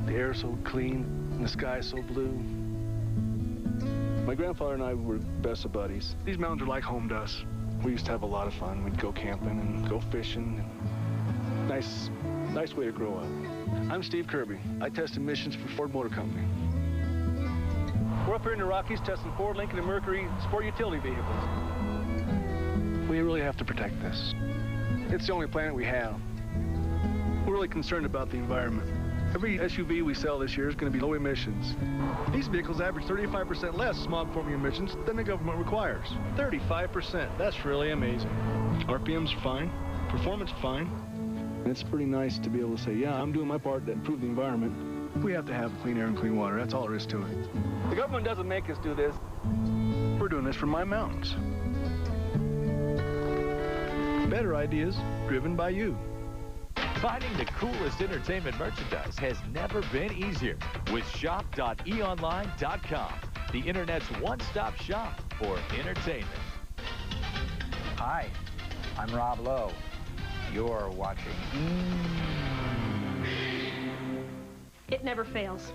The air's so clean, and the sky's so blue. My grandfather and I were best of buddies. These mountains are like home to us. We used to have a lot of fun. We'd go camping and go fishing. Nice way to grow up. I'm Steve Kirby. I test emissions for Ford Motor Company. We're up here in the Rockies testing Ford, Lincoln, and Mercury sport utility vehicles. We really have to protect this. It's the only planet we have. We're really concerned about the environment. Every SUV we sell this year is going to be low emissions. These vehicles average 35% less smog-forming emissions than the government requires. 35%. That's really amazing. RPM's fine. Performance fine. And it's pretty nice to be able to say, yeah, I'm doing my part to improve the environment. We have to have clean air and clean water. That's all there is to it. The government doesn't make us do this. We're doing this for my mountains. Better ideas driven by you. Finding the coolest entertainment merchandise has never been easier with shop.eonline.com, the internet's one-stop shop for entertainment. Hi, I'm Rob Lowe. You're watching It never fails.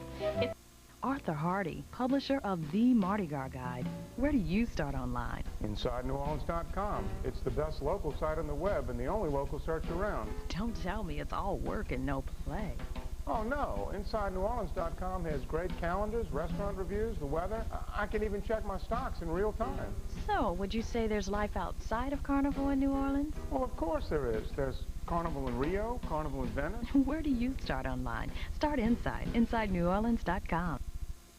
Arthur Hardy, publisher of The Mardi Gras Guide. Where do you start online? InsideNewOrleans.com. It's the best local site on the web and the only local search around. Don't tell me it's all work and no play. Oh, no. InsideNewOrleans.com has great calendars, restaurant reviews, the weather. I can even check my stocks in real time. So, would you say there's life outside of Carnival in New Orleans? Well, of course there is. There's Carnival in Rio, Carnival in Venice. Where do you start online? Start inside. InsideNewOrleans.com.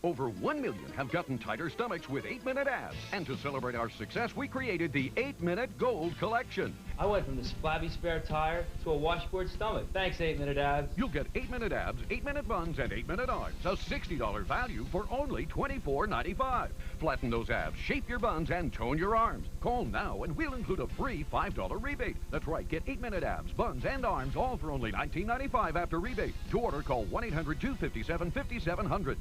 Over 1 million have gotten tighter stomachs with 8-minute abs. And to celebrate our success, we created the 8-minute Gold Collection. I went from this flabby spare tire to a washboard stomach. Thanks, 8-minute abs. You'll get 8-minute abs, 8-minute buns, and 8-minute arms. A $60 value for only $24.95. Flatten those abs, shape your buns, and tone your arms. Call now and we'll include a free $5 rebate. That's right, get 8-minute abs, buns, and arms all for only $19.95 after rebate. To order, call 1-800-257-5700.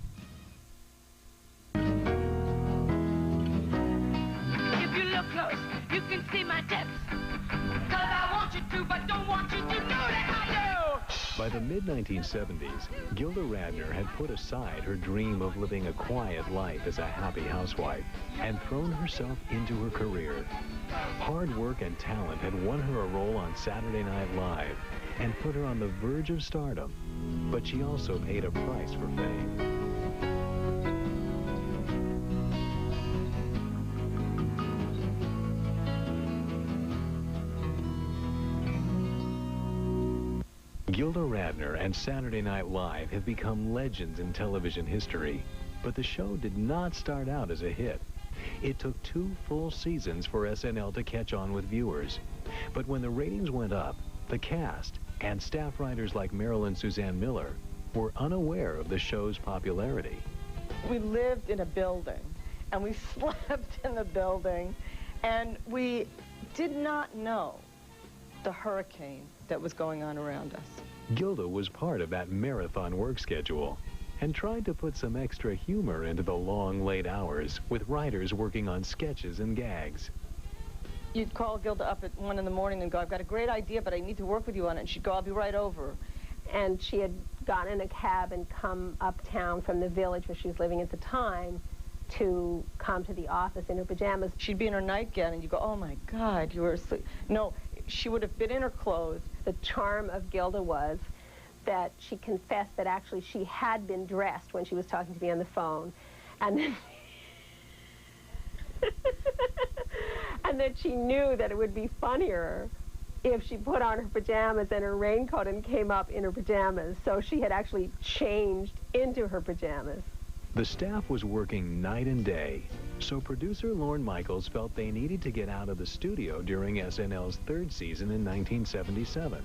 If you look close, you can see my depths. 'Cause I want you to, but don't want you to know that I do. By the mid-1970s, Gilda Radner had put aside her dream of living a quiet life as a happy housewife and thrown herself into her career. Hard work and talent had won her a role on Saturday Night Live and put her on the verge of stardom. But she also paid a price for fame. Gilda Radner and Saturday Night Live have become legends in television history, but the show did not start out as a hit. It took 2 full seasons for SNL to catch on with viewers. But when the ratings went up, the cast and staff writers like Meryl and Suzanne Miller were unaware of the show's popularity. We lived in a building, and we slept in the building, and we did not know the hurricane that was going on around us. Gilda was part of that marathon work schedule and tried to put some extra humor into the long, late hours with writers working on sketches and gags. You'd call Gilda up at 1 in the morning and go, I've got a great idea, but I need to work with you on it. And she'd go, I'll be right over. And she had gotten in a cab and come uptown from the village where she was living at the time to come to the office in her pajamas. She'd be in her nightgown, and you go, oh my God, you were asleep. No, she would have been in her clothes. The charm of Gilda was that she confessed that actually she had been dressed when she was talking to me on the phone, and then and that she knew that it would be funnier if she put on her pajamas and her raincoat and came up in her pajamas. So she had actually changed into her pajamas. The staff was working night and day, so producer Lorne Michaels felt they needed to get out of the studio during SNL's 3rd season in 1977.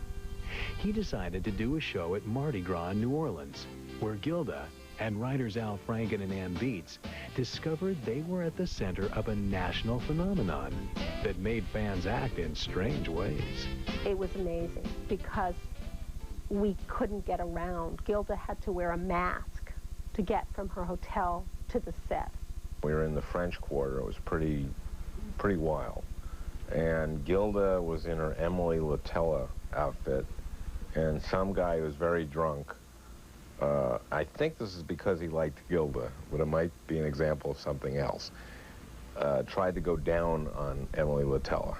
He decided to do a show at Mardi Gras in New Orleans, where Gilda and writers Al Franken and Ann Beats discovered they were at the center of a national phenomenon that made fans act in strange ways. It was amazing because we couldn't get around. Gilda had to wear a mask to get from her hotel to the set. We were in the French Quarter. It was pretty wild. And Gilda was in her Emily Latella outfit, and some guy who was very drunk, I think this is because he liked Gilda, but it might be an example of something else, tried to go down on Emily Latella.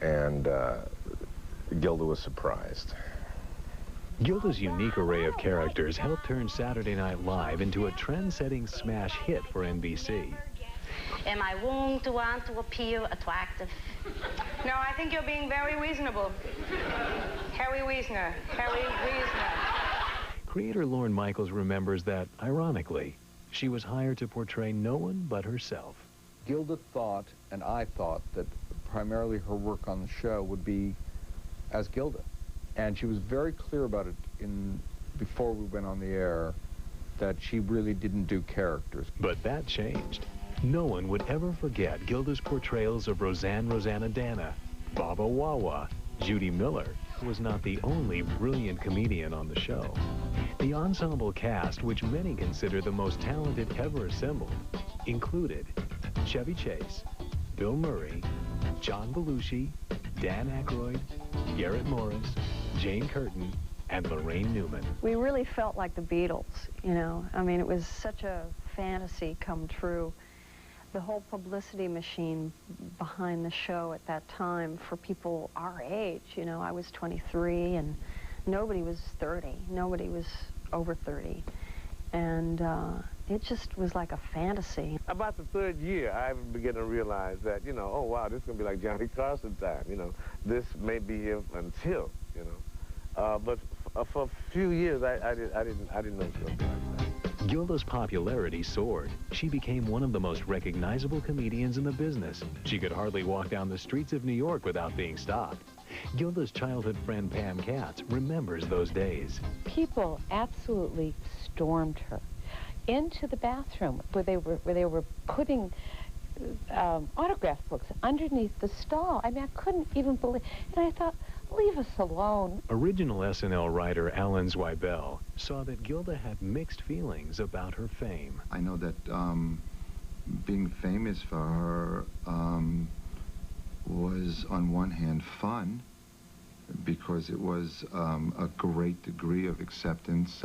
And Gilda was surprised. Gilda's unique array of characters helped turn Saturday Night Live into a trend-setting smash hit for NBC. Am I wrong to want to appear attractive? No, I think you're being very reasonable. Harry Wiesner. Harry Wiesner. Creator Lorne Michaels remembers that, ironically, she was hired to portray no one but herself. Gilda thought, and I thought, that primarily her work on the show would be as Gilda. And she was very clear about it before we went on the air, that she really didn't do characters. But that changed. No one would ever forget Gilda's portrayals of Rosanna Dana, Baba Wawa. Judy Miller was not the only brilliant comedian on the show. The ensemble cast, which many consider the most talented ever assembled, included Chevy Chase, Bill Murray, John Belushi, Dan Aykroyd, Garrett Morris, Jane Curtin, and Lorraine Newman. We really felt like the Beatles, you know. I mean, it was such a fantasy come true. The whole publicity machine behind the show at that time for people our age, you know, I was 23 and nobody was 30. Nobody was over 30. And it just was like a fantasy. About the 3rd year, I began to realize that, you know, oh, wow, this is going to be like Johnny Carson time, you know. This may be him until, you know. But For a few years, I didn't know she was going to be like that. Gilda's popularity soared. She became one of the most recognizable comedians in the business. She could hardly walk down the streets of New York without being stopped. Gilda's childhood friend Pam Katz remembers those days. People absolutely stormed her into the bathroom where they were putting autograph books underneath the stall. I mean, I couldn't even believe. And I thought, leave us alone. Original SNL writer Alan Zweibel saw that Gilda had mixed feelings about her fame. I know that being famous for her was, on one hand, fun, because it was a great degree of acceptance.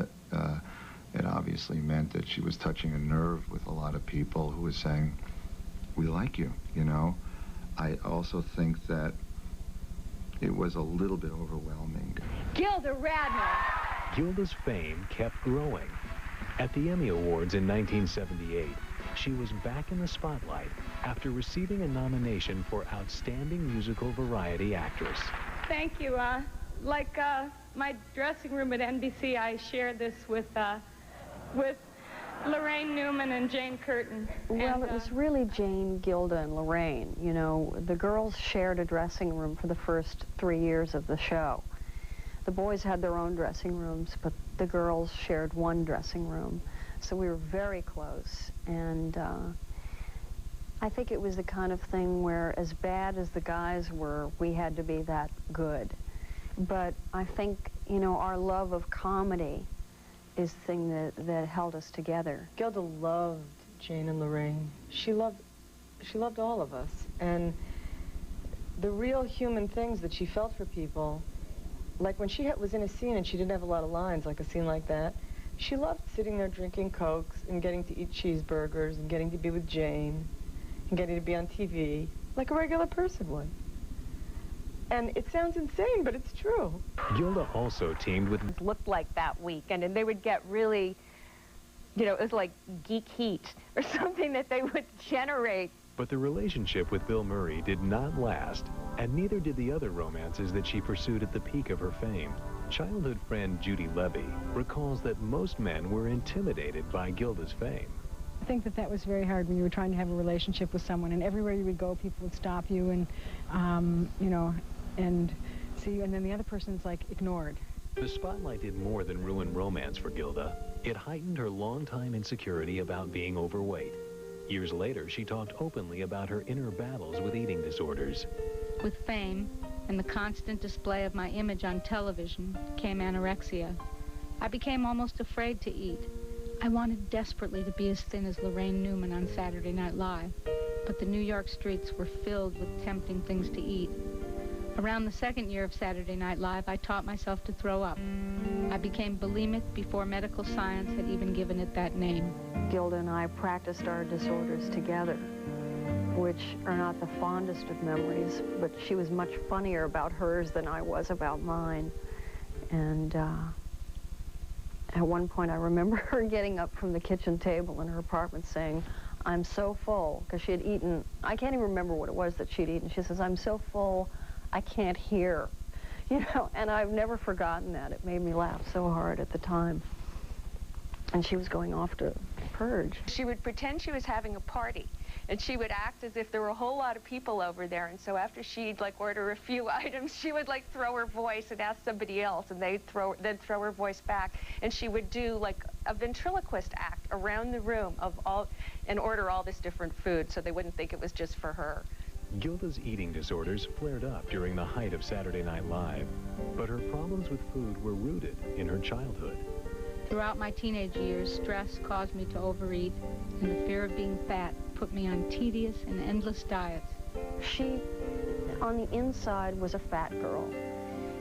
It obviously meant that she was touching a nerve with a lot of people who were saying, we like you, you know. I also think that it was a little bit overwhelming. Gilda Radner! Gilda's fame kept growing. At the Emmy Awards in 1978, she was back in the spotlight after receiving a nomination for Outstanding Musical Variety Actress. Thank you. Like my dressing room at NBC, I shared this with Lorraine Newman and Jane Curtin. Well, it was really Jane, Gilda, and Lorraine. You know, the girls shared a dressing room for the first 3 years of the show. The boys had their own dressing rooms, but the girls shared one dressing room. So we were very close. And I think it was the kind of thing where, as bad as the guys were, we had to be that good. But I think, you know, our love of comedy is the thing that held us together. Gilda loved Jane and Lorraine. She loved all of us. And the real human things that she felt for people, like when she was in a scene and she didn't have a lot of lines, like a scene like that, she loved sitting there drinking Cokes and getting to eat cheeseburgers and getting to be with Jane and getting to be on TV like a regular person would. And it sounds insane, but it's true. Gilda also teamed with... It looked like that week, and they would get really, you know, it was like geek heat or something that they would generate. But the relationship with Bill Murray did not last, and neither did the other romances that she pursued at the peak of her fame. Childhood friend Judy Levy recalls that most men were intimidated by Gilda's fame. I think that was very hard when you were trying to have a relationship with someone, and everywhere you would go, people would stop you and, you know, and see you, and then the other person's like ignored. The spotlight did more than ruin romance for Gilda. It heightened her longtime insecurity about being overweight. Years later, she talked openly about her inner battles with eating disorders. With fame and the constant display of my image on television came anorexia. I became almost afraid to eat. I wanted desperately to be as thin as Lorraine Newman on Saturday Night Live, but the New York streets were filled with tempting things to eat. Around the second year of Saturday Night Live, I taught myself to throw up. I became bulimic before medical science had even given it that name. Gilda and I practiced our disorders together, which are not the fondest of memories, but she was much funnier about hers than I was about mine. And at one point, I remember her getting up from the kitchen table in her apartment saying, "I'm so full," because she had eaten, I can't even remember what it was that she'd eaten. She says, "I'm so full, I can't hear," you know, and I've never forgotten that. It made me laugh so hard at the time. And she was going off to purge. She would pretend she was having a party, and she would act as if there were a whole lot of people over there, and so after she'd like order a few items, she would like throw her voice and ask somebody else, and they'd throw her voice back, and she would do like a ventriloquist act around the room and order all this different food so they wouldn't think it was just for her. Gilda's eating disorders flared up during the height of Saturday Night Live, but her problems with food were rooted in her childhood. Throughout my teenage years, stress caused me to overeat, and the fear of being fat put me on tedious and endless diets. She, on the inside, was a fat girl.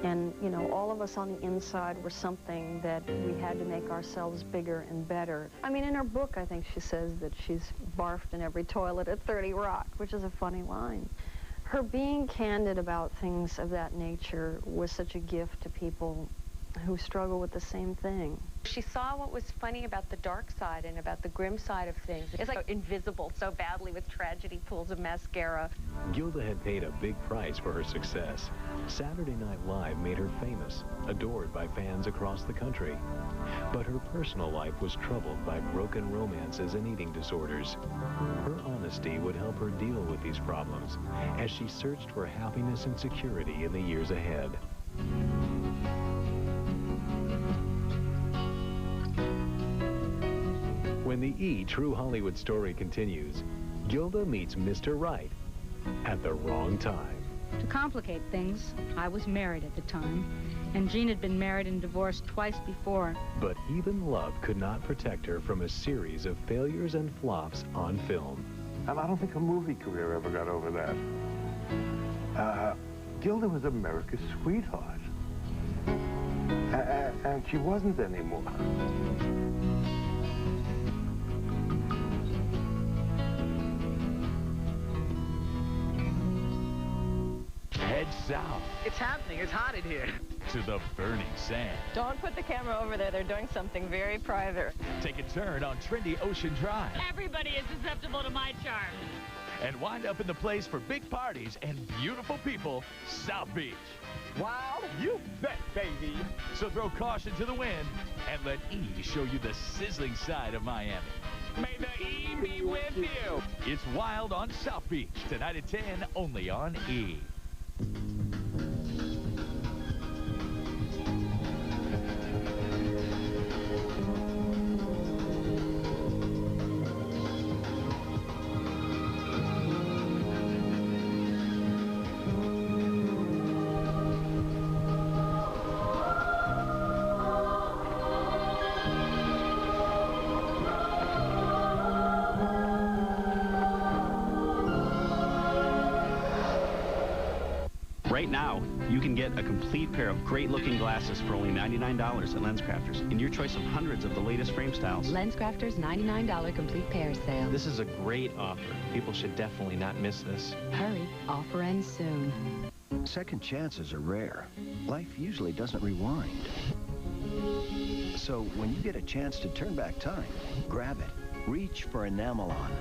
And, you know, all of us on the inside were something that we had to make ourselves bigger and better. I mean, in her book, I think she says that she's barfed in every toilet at 30 Rock, which is a funny line. Her being candid about things of that nature was such a gift to people who struggle with the same thing. She saw what was funny about the dark side and about the grim side of things. It's like invisible so badly with tragedy pools of mascara. Gilda had paid a big price for her success. Saturday Night Live made her famous, adored by fans across the country. But her personal life was troubled by broken romances and eating disorders. Her honesty would help her deal with these problems as she searched for happiness and security in the years ahead. When the True Hollywood story continues, Gilda meets Mr. Right at the wrong time. To complicate things, I was married at the time, and Jean had been married and divorced twice before. But even love could not protect her from a series of failures and flops on film. And I don't think a movie career ever got over that. Gilda was America's sweetheart. And she wasn't anymore. Head south It's happening. It's hot in here. to the burning sand. Don't put the camera over there. They're doing something very private. Take a turn on trendy Ocean Drive Everybody is susceptible to my charms. and wind up in the place for big parties and beautiful people, South Beach. Wild? You bet, baby. So throw caution to the wind and let E show you the sizzling side of Miami. May the E be with you. It's Wild on South Beach, tonight at 10, only on E. Right now, you can get a complete pair of great-looking glasses for only $99 at LensCrafters, in your choice of hundreds of the latest frame styles. LensCrafters $99 complete pair sale. This is a great offer. People should definitely not miss this. Hurry, offer ends soon. Second chances are rare. Life usually doesn't rewind. So when you get a chance to turn back time, grab it. Reach for Enamelon.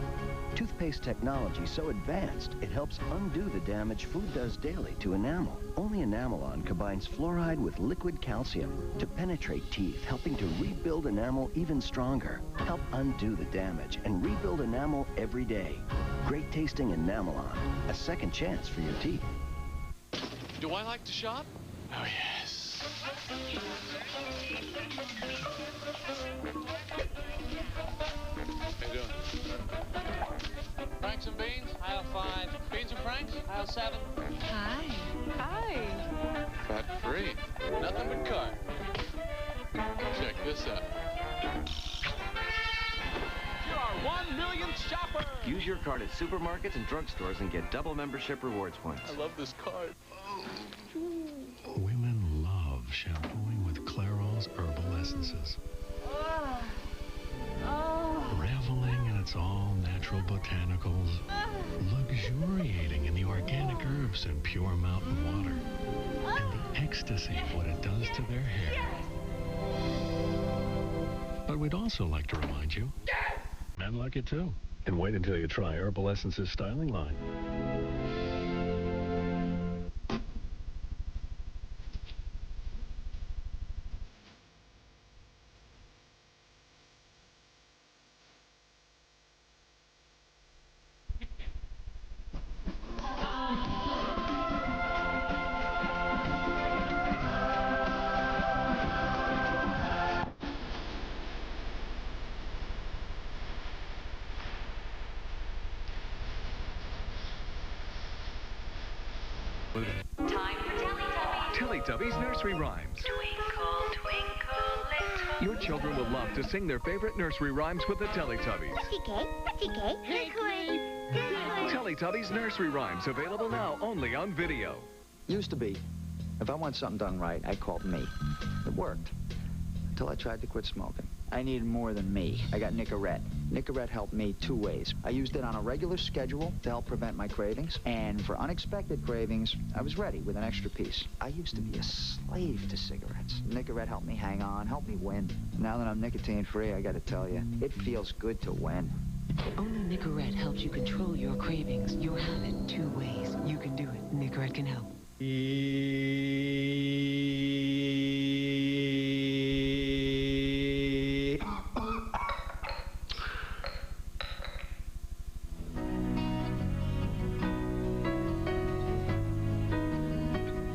Toothpaste technology so advanced, it helps undo the damage food does daily to enamel. Only Enamelon combines fluoride with liquid calcium to penetrate teeth, helping to rebuild enamel even stronger. Help undo the damage and rebuild enamel every day. Great tasting Enamelon. A second chance for your teeth. Do I like to shop? Oh, yes. How you doing? Franks and beans? Aisle 5. Beans and franks? Aisle 7. Hi. Hi. Fat free. Nothing but carb. Check this out. You're our 1 millionth shopper. Use your card at supermarkets and drugstores and get double membership rewards points. I love this card. Women love shampooing with Clairol's herbal essences. Reveling in its all-natural botanicals. Luxuriating in the organic herbs and pure mountain water. And the ecstasy of what it does to their hair. But we'd also like to remind you, men like it too. And wait until you try Herbal Essence's styling line. Time for Teletubbies. Teletubbies Nursery Rhymes. Twinkle, twinkle, little... Your children will love to sing their favorite nursery rhymes with the Teletubbies. Teletubbies Nursery Rhymes, available now only on video. Used to be. If I want something done right, I called me. It worked. Until I tried to quit smoking. I needed more than me. I got Nicorette. Nicorette helped me 2 ways. I used it on a regular schedule to help prevent my cravings, and for unexpected cravings, I was ready with an extra piece. I used to be a slave to cigarettes. Nicorette helped me hang on, helped me win. Now that I'm nicotine-free, I gotta tell you, it feels good to win. Only Nicorette helps you control your cravings, your habit, 2 ways. You can do it. Nicorette can help.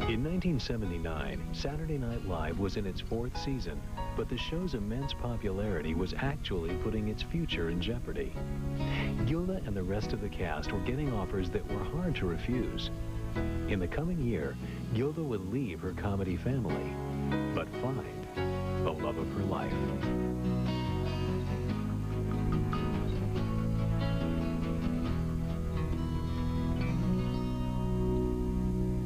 In 1979, Saturday Night Live was in its 4th season, but the show's immense popularity was actually putting its future in jeopardy. Gilda and the rest of the cast were getting offers that were hard to refuse. In the coming year, Gilda would leave her comedy family, but find the love of her life.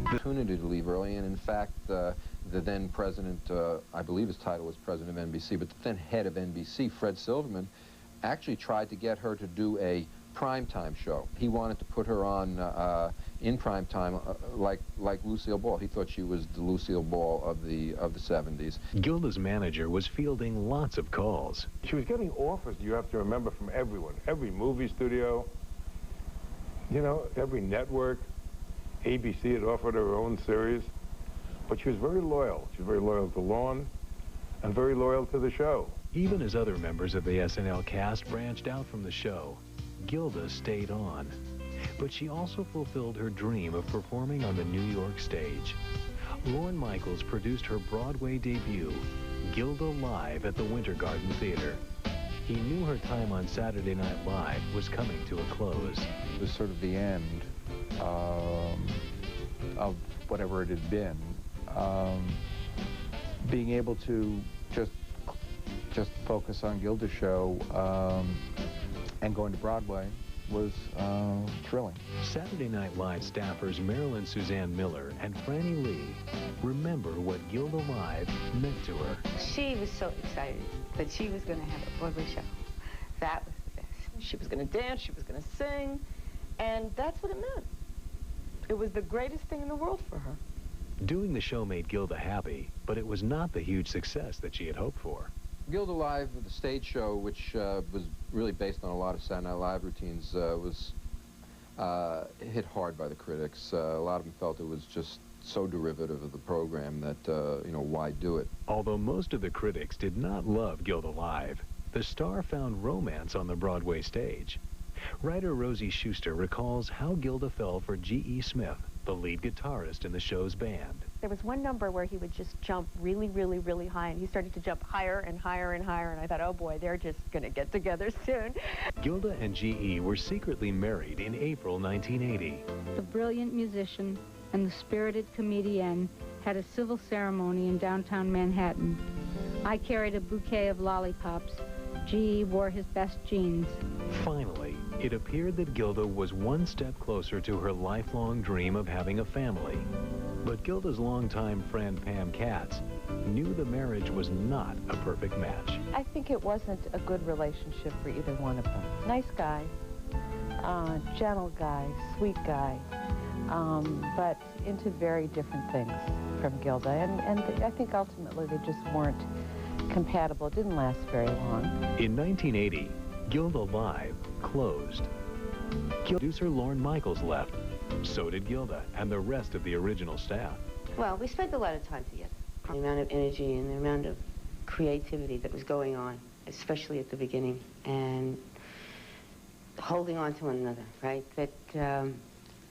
Opportunity to leave early, and in fact, the then president, I believe his title was president of NBC, but the then head of NBC, Fred Silverman, actually tried to get her to do a primetime show. He wanted to put her on in primetime like Lucille Ball. He thought she was the Lucille Ball of the 70s. Gilda's manager was fielding lots of calls. She was getting offers, you have to remember, from everyone. Every movie studio, you know, every network. ABC had offered her own series, but she was very loyal. She was very loyal to Lorne and very loyal to the show. Even as other members of the SNL cast branched out from the show, Gilda stayed on. But she also fulfilled her dream of performing on the New York stage. Lorne Michaels produced her Broadway debut, Gilda Live, at the Winter Garden Theater. He knew her time on Saturday Night Live was coming to a close. It was sort of the end of whatever it had been. Being able to just focus on Gilda's show and going to Broadway was thrilling. Saturday Night Live staffers Marilyn Suzanne Miller and Franny Lee remember what Gilda Live meant to her. She was so excited that she was going to have a Broadway show. That was the best. She was going to dance, she was going to sing, and that's what it meant. It was the greatest thing in the world for her. Doing the show made Gilda happy, but it was not the huge success that she had hoped for. Gilda Live, the stage show, which was really based on a lot of Saturday Night Live routines, was hit hard by the critics. A lot of them felt it was just so derivative of the program that, you know, why do it? Although most of the critics did not love Gilda Live, the star found romance on the Broadway stage. Writer Rosie Schuster recalls how Gilda fell for G.E. Smith, the lead guitarist in the show's band. There was one number where he would just jump really, really, really high, and he started to jump higher and higher and higher, and I thought, oh boy, they're just going to get together soon. Gilda and G.E. were secretly married in April 1980. The brilliant musician and the spirited comedienne had a civil ceremony in downtown Manhattan. I carried a bouquet of lollipops. G.E. wore his best jeans. Finally, it appeared that Gilda was one step closer to her lifelong dream of having a family. But Gilda's longtime friend Pam Katz knew the marriage was not a perfect match. I think it wasn't a good relationship for either one of them. Nice guy, gentle guy, sweet guy, but into very different things from Gilda. And I think ultimately they just weren't compatible. It didn't last very long. In 1980, Gilda Live closed. Producer Lorne Michaels left. So did Gilda and the rest of the original staff. Well, we spent a lot of time together. The amount of energy and the amount of creativity that was going on, especially at the beginning, and holding on to one another, right? That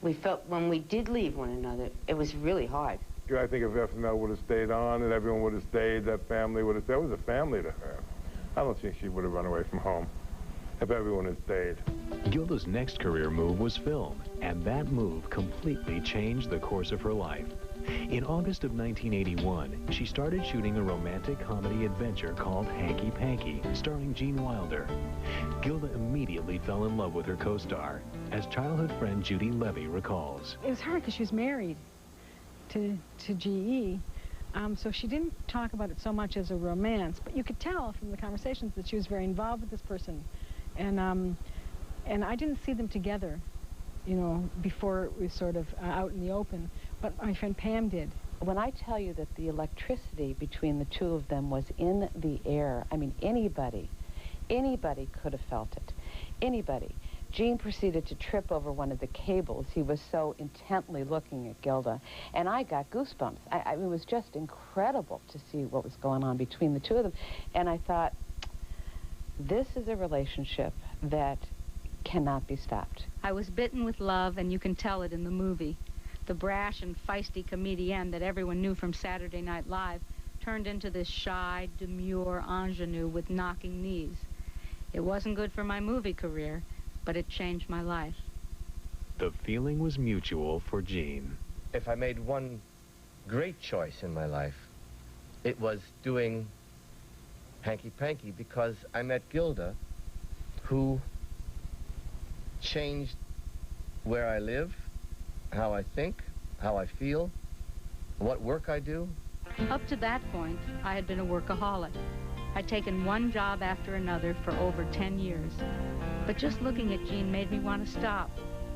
we felt when we did leave one another, it was really hard. I think if SNL would have stayed on and everyone would have stayed, that family would have stayed. That was a family to her. I don't think she would have run away from home if everyone had stayed. Gilda's next career move was film, and that move completely changed the course of her life. In August of 1981, she started shooting a romantic comedy adventure called Hanky Panky, starring Gene Wilder. Gilda immediately fell in love with her co-star, as childhood friend Judy Levy recalls. It was hard because she was married to G.E., So she didn't talk about it so much as a romance, but you could tell from the conversations that she was very involved with this person. And I didn't see them together, you know, before it was sort of out in the open, but my friend Pam did. When I tell you that the electricity between the two of them was in the air, I mean, anybody could have felt it. Anybody. Gene proceeded to trip over one of the cables. He was so intently looking at Gilda. And I got goosebumps. I mean, it was just incredible to see what was going on between the two of them. And I thought, this is a relationship that cannot be stopped. I was bitten with love, and you can tell it in the movie. The brash and feisty comedienne that everyone knew from Saturday Night Live turned into this shy, demure ingenue with knocking knees. It wasn't good for my movie career, but it changed my life. The feeling was mutual for Gene. If I made one great choice in my life, it was doing Hanky Panky, because I met Gilda, who changed where I live, how I think, how I feel, what work I do. Up to that point, I had been a workaholic. I'd taken one job after another for over 10 years. But just looking at Gene made me want to stop,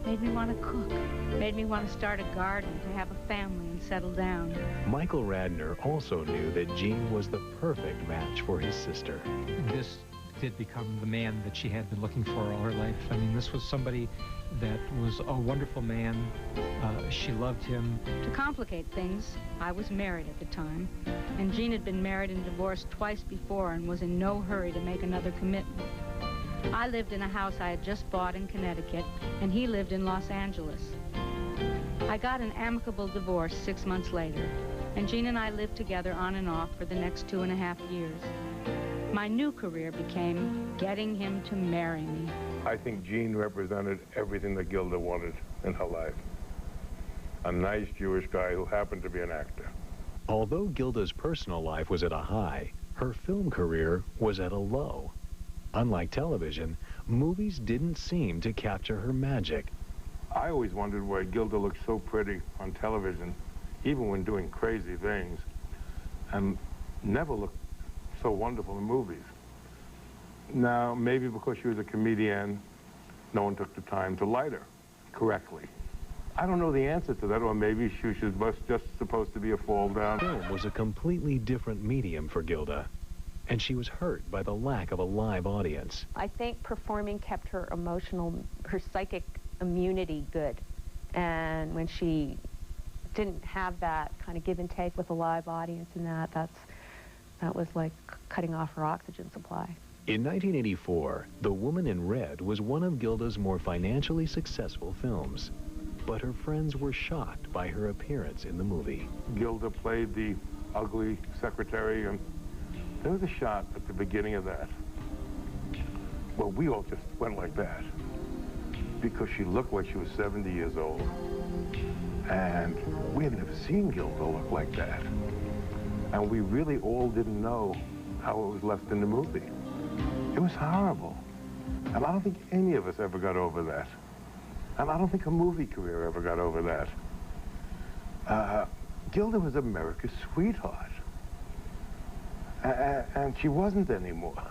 made me want to cook, made me want to start a garden, to have a family and settle down. Michael Radner also knew that Gene was the perfect match for his sister. This did become the man that she had been looking for all her life. I mean, this was somebody that was a wonderful man. She loved him. To complicate things, I was married at the time, and Gene had been married and divorced twice before and was in no hurry to make another commitment. I lived in a house I had just bought in Connecticut, and he lived in Los Angeles. I got an amicable divorce 6 months later, and Gene and I lived together on and off for the next 2.5 years. My new career became getting him to marry me. I think Gene represented everything that Gilda wanted in her life. A nice Jewish guy who happened to be an actor. Although Gilda's personal life was at a high, her film career was at a low. Unlike television, movies didn't seem to capture her magic. I always wondered why Gilda looked so pretty on television, even when doing crazy things, and never looked so wonderful in movies. Now, maybe because she was a comedian, no one took the time to light her correctly. I don't know the answer to that, or maybe she was just supposed to be a fall down. Film was a completely different medium for Gilda, and she was hurt by the lack of a live audience. I think performing kept her emotional, her psychic immunity good. And when she didn't have that kind of give and take with a live audience and that was like cutting off her oxygen supply. In 1984, The Woman in Red was one of Gilda's more financially successful films. But her friends were shocked by her appearance in the movie. Gilda played the ugly secretary, and there was a shot at the beginning of that. Well, we all just went like that because she looked like she was 70 years old. And we had never seen Gilda look like that. And we really all didn't know how it was left in the movie. It was horrible. And I don't think any of us ever got over that. And I don't think a movie career ever got over that. Gilda was America's sweetheart. And she wasn't anymore.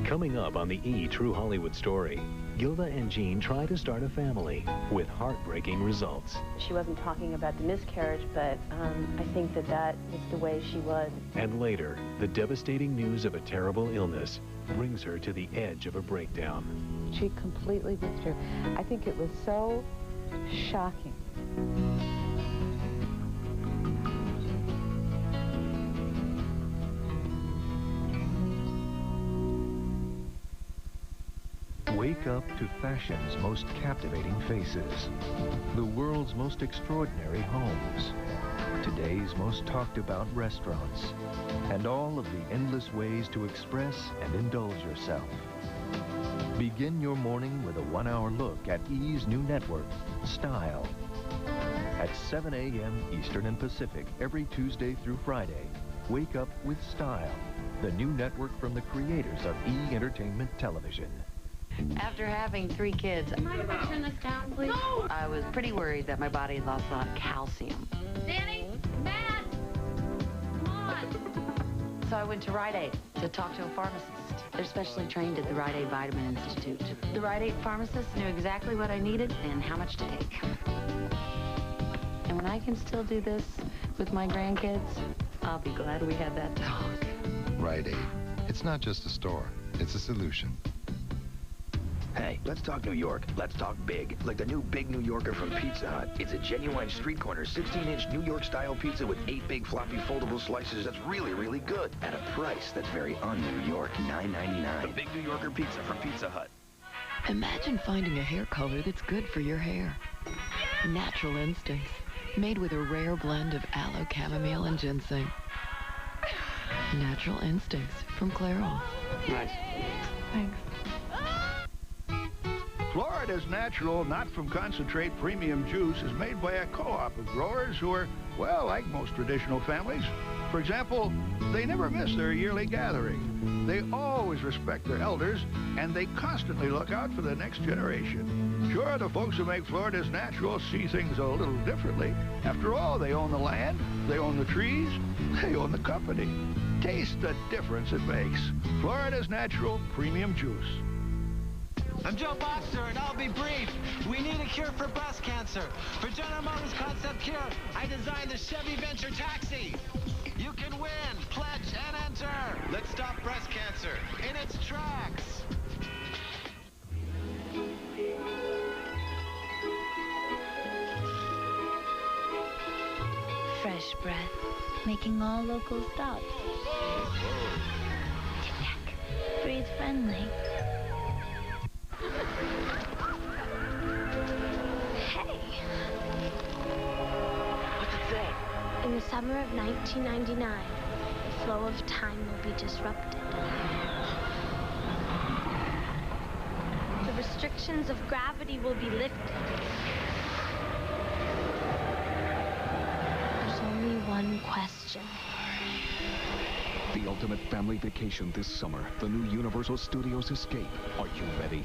Coming up on the E! True Hollywood Story, Gilda and Gene try to start a family with heartbreaking results. She wasn't talking about the miscarriage, but I think that is the way she was. And later, the devastating news of a terrible illness brings her to the edge of a breakdown. She completely withdrew. I think it was so shocking. Wake up to fashion's most captivating faces, the world's most extraordinary homes, today's most talked about restaurants, and all of the endless ways to express and indulge yourself. Begin your morning with a 1-hour look at E's new network, Style. At 7 a.m. Eastern and Pacific every Tuesday through Friday, wake up with Style, the new network from the creators of E! Entertainment Television. After having 3 kids, Mind if I turn this down, please? no! I was pretty worried that my body had lost a lot of calcium. Danny? Matt? Come on. So I went to Rite Aid to talk to a pharmacist. They're specially trained at the Rite Aid Vitamin Institute. The Rite Aid pharmacist knew exactly what I needed and how much to take. And when I can still do this with my grandkids, I'll be glad we had that talk. Rite Aid. It's not just a store, it's a solution. Hey, let's talk New York. Let's talk big. Like the new Big New Yorker from Pizza Hut. It's a genuine street corner, 16-inch New York style pizza with 8 big floppy foldable slices that's really, really good. At a price that's very un-New York, $9.99. The Big New Yorker pizza from Pizza Hut. Imagine finding a hair color that's good for your hair. Natural Instincts, made with a rare blend of aloe, chamomile, and ginseng. Natural Instincts from Clairol. Nice. Thanks. Florida's natural, not from concentrate premium juice is made by a co-op of growers who are, well, like most traditional families. For example, they never miss their yearly gathering. They always respect their elders, and they constantly look out for the next generation. Sure, the folks who make Florida's natural see things a little differently. After all, they own the land, they own the trees, they own the company. Taste the difference it makes. Florida's natural premium juice. I'm Joe Boxer, and I'll be brief. We need a cure for breast cancer. For General Motors Concept Cure, I designed the Chevy Venture Taxi. You can win, pledge, and enter. Let's stop breast cancer in its tracks. Fresh breath, making all local stops. Tip-tack, breathe friendly. Hey! What's it say? In the summer of 1999, the flow of time will be disrupted. The restrictions of gravity will be lifted. There's only one question. The ultimate family vacation this summer. The new Universal Studios Escape. Are you ready?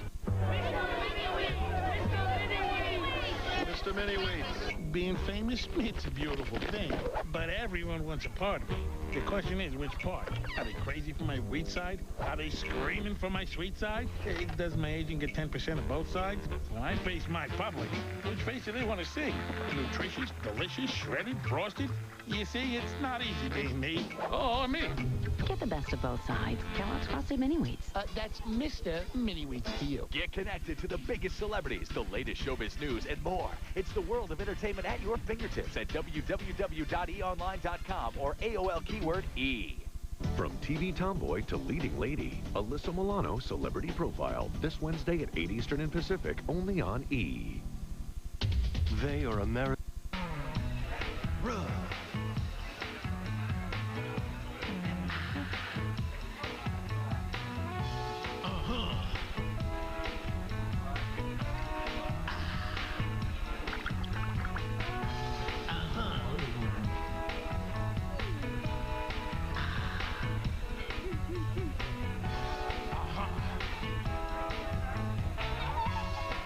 Mr. Mini-Wheats. Being famous, it's a beautiful thing. But everyone wants a part of me. The question is, which part? Are they crazy for my wheat side? Are they screaming for my sweet side? Does my agent get 10% of both sides? When I face my public, which face do they want to see? Nutritious, delicious, shredded, frosted? You see, it's not easy being me. Oh, me. Get the best of both sides. Kellogg's Frosted Mini Wheats. That's Mr. Mini-Wheats to you. Get connected to the biggest celebrities, the latest showbiz news, and more. It's the world of entertainment at your fingertips at www.eonline.com or AOL keyword E. From TV tomboy to leading lady, Alyssa Milano Celebrity Profile, this Wednesday at 8 Eastern and Pacific, only on E. They are American.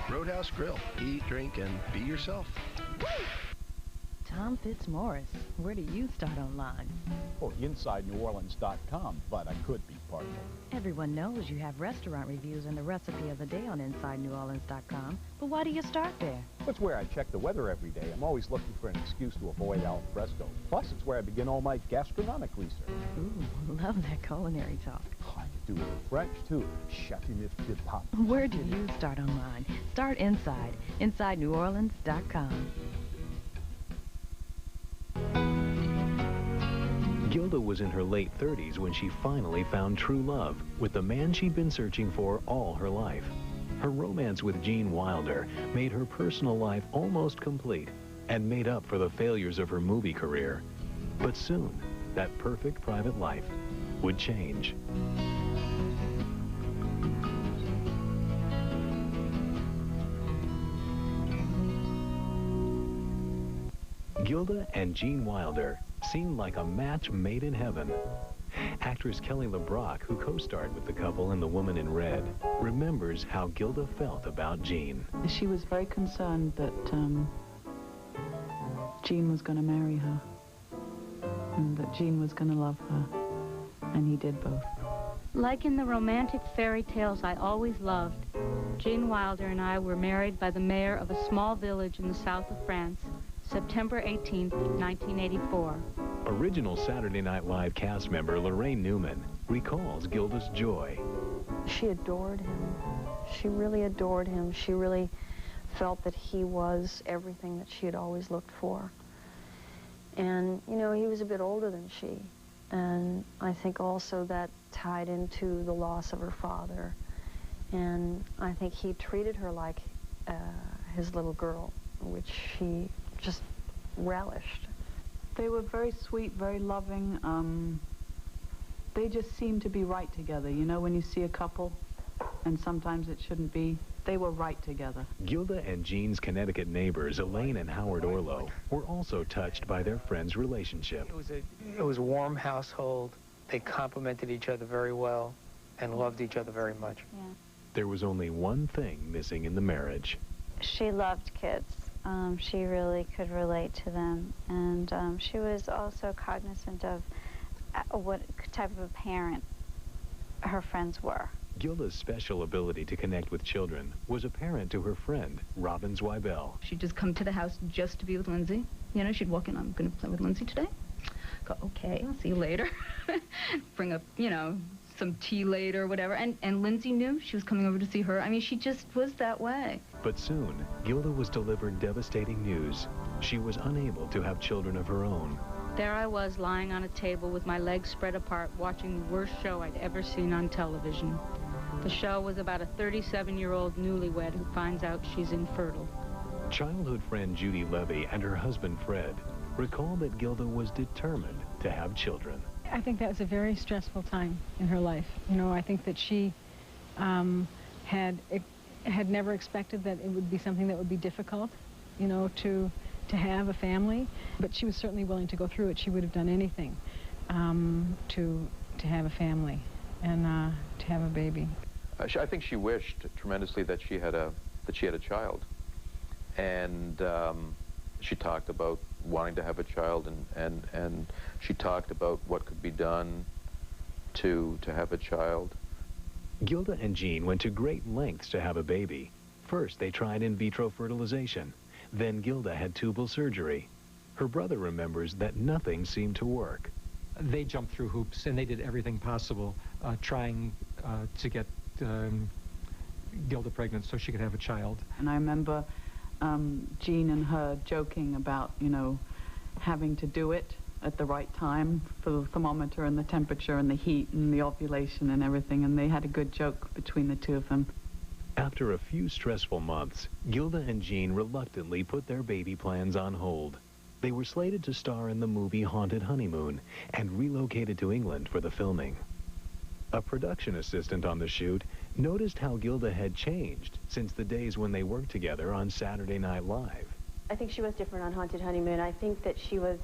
Roadhouse Grill. Eat, drink, and be yourself. Tom Fitzmaurice, where do you start online? Oh, InsideNewOrleans.com, but I could be partial. Everyone knows you have restaurant reviews and the recipe of the day on InsideNewOrleans.com, but why do you start there? It's where I check the weather every day. I'm always looking for an excuse to avoid al fresco. Plus, it's where I begin all my gastronomic research. Ooh, love that culinary talk. Oh, I do it in French, too. Chateauneuf de Pape. Where do you start online? Start inside. InsideNewOrleans.com. Gilda was in her late 30s when she finally found true love with the man she'd been searching for all her life. Her romance with Gene Wilder made her personal life almost complete and made up for the failures of her movie career. But soon, that perfect private life would change. Gilda and Gene Wilder seemed like a match made in heaven. Actress Kelly LeBrock, who co-starred with the couple in The Woman in Red, remembers how Gilda felt about Gene. She was very concerned that Gene was going to marry her, and that Gene was going to love her, and he did both. Like in the romantic fairy tales I always loved, Gene Wilder and I were married by the mayor of a small village in the south of France, September 18, 1984. Original Saturday Night Live cast member Lorraine Newman recalls Gilda's joy. She adored him. She really adored him. She really felt that he was everything that she had always looked for. And, you know, he was a bit older than she. And I think also that tied into the loss of her father. And I think he treated her like his little girl, which she just relished. They were very sweet, very loving. They just seemed to be right together. You know, when you see a couple, and sometimes it shouldn't be, they were right together. Gilda and Gene's Connecticut neighbors, Elaine and Howard Orlow, were also touched by their friend's relationship. It was a warm household. They complimented each other very well and loved each other very much. Yeah. There was only one thing missing in the marriage. She loved kids. She really could relate to them, and she was also cognizant of what type of a parent her friends were. Gilda's special ability to connect with children was apparent to her friend, Robin Zweibel. She'd just come to the house just to be with Lindsay. You know, she'd walk in, I'm going to play with Lindsay today. Go, okay, I'll see you later. Bring up, you know, some tea later or whatever. And Lindsay knew she was coming over to see her. I mean, she just was that way. But soon, Gilda was delivered devastating news. She was unable to have children of her own. There I was, lying on a table with my legs spread apart, watching the worst show I'd ever seen on television. The show was about a 37-year-old newlywed who finds out she's infertile. Childhood friend Judy Levy and her husband Fred recall that Gilda was determined to have children. I think that was a very stressful time in her life. You know, I think that she had never expected that it would be something that would be difficult, you know, to have a family. But she was certainly willing to go through it. She would have done anything to have a family and to have a baby. I think she wished tremendously that she had a child, and she talked about wanting to have a child, and she talked about what could be done to have a child. Gilda and Gene went to great lengths to have a baby. First, they tried in vitro fertilization. Then Gilda had tubal surgery. Her brother remembers that nothing seemed to work. They jumped through hoops, and they did everything possible, trying to get Gilda pregnant so she could have a child. And I remember Gene and her joking about, you know, having to do it at the right time for the thermometer and the temperature and the heat and the ovulation and everything, and they had a good joke between the two of them. After a few stressful months, Gilda and Gene reluctantly put their baby plans on hold. They were slated to star in the movie Haunted Honeymoon and relocated to England for the filming. A production assistant on the shoot noticed how Gilda had changed since the days when they worked together on Saturday Night Live. I think she was different on Haunted Honeymoon. I think that she was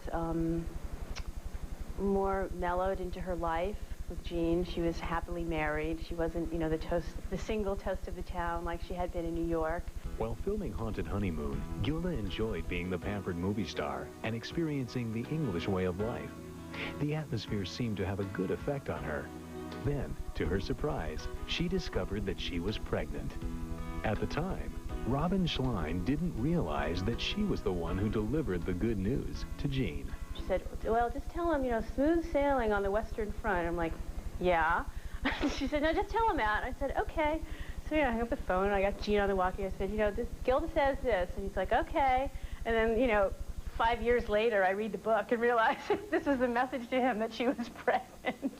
more mellowed into her life with Gene. She was happily married. She wasn't, you know, the single toast of the town like she had been in New York. While filming Haunted Honeymoon, Gilda enjoyed being the pampered movie star and experiencing the English way of life. The atmosphere seemed to have a good effect on her. Then, to her surprise, she discovered that she was pregnant. At the time, Robin Schlein didn't realize that she was the one who delivered the good news to Gene. She said, well, just tell him, you know, smooth sailing on the Western Front. I'm like, yeah. She said, no, just tell him that. I said, okay. So, you know, I hung up the phone, and I got Gene on the walkie. I said, you know, Gilda says this. And he's like, okay. And then, you know, 5 years later, I read the book and realize this was the message to him that she was pregnant.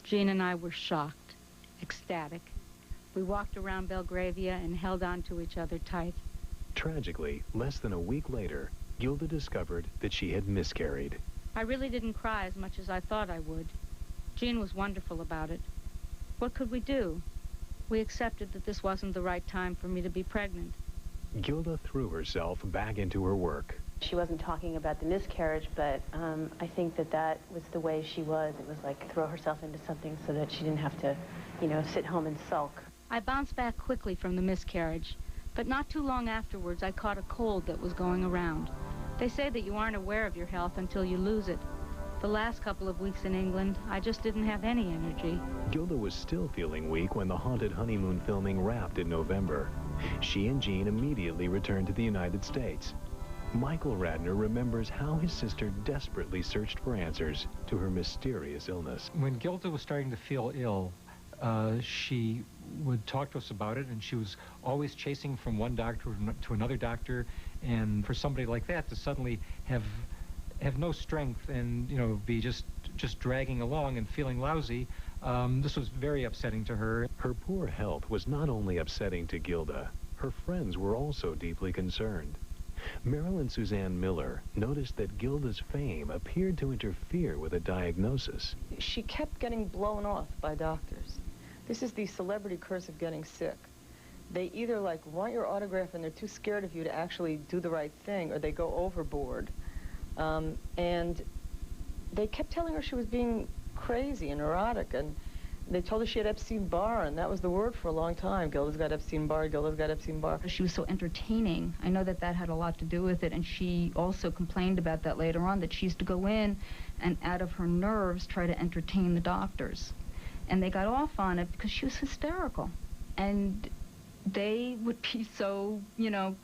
Gene and I were shocked, ecstatic. We walked around Belgravia and held on to each other tight. Tragically, less than a week later, Gilda discovered that she had miscarried. I really didn't cry as much as I thought I would. Gene was wonderful about it. What could we do? We accepted that this wasn't the right time for me to be pregnant. Gilda threw herself back into her work. She wasn't talking about the miscarriage, but I think that was the way she was. It was like throw herself into something so that she didn't have to, sit home and sulk. I bounced back quickly from the miscarriage, but not too long afterwards I caught a cold that was going around. They say that you aren't aware of your health until you lose it. The last couple of weeks in England, I just didn't have any energy. Gilda was still feeling weak when the haunted honeymoon filming wrapped in November. She and Jean immediately returned to the United States. Michael Radner remembers how his sister desperately searched for answers to her mysterious illness. When Gilda was starting to feel ill, she would talk to us about it, and she was always chasing from one doctor to another doctor, and for somebody like that to suddenly have no strength and be just dragging along and feeling lousy, this was very upsetting to her. Her poor health was not only upsetting to Gilda, her friends were also deeply concerned. Marilyn Suzanne Miller noticed that Gilda's fame appeared to interfere with a diagnosis. She kept getting blown off by doctors. This is the celebrity curse of getting sick. They either want your autograph and they're too scared of you to actually do the right thing, or they go overboard. And they kept telling her she was being crazy and neurotic, and they told her she had Epstein-Barr, and that was the word for a long time. Gilda's got Epstein-Barr, Gilda's got Epstein-Barr. She was so entertaining. I know that had a lot to do with it, and she also complained about that later on, that she used to go in and out of her nerves try to entertain the doctors. And they got off on it because she was hysterical. And they would be so,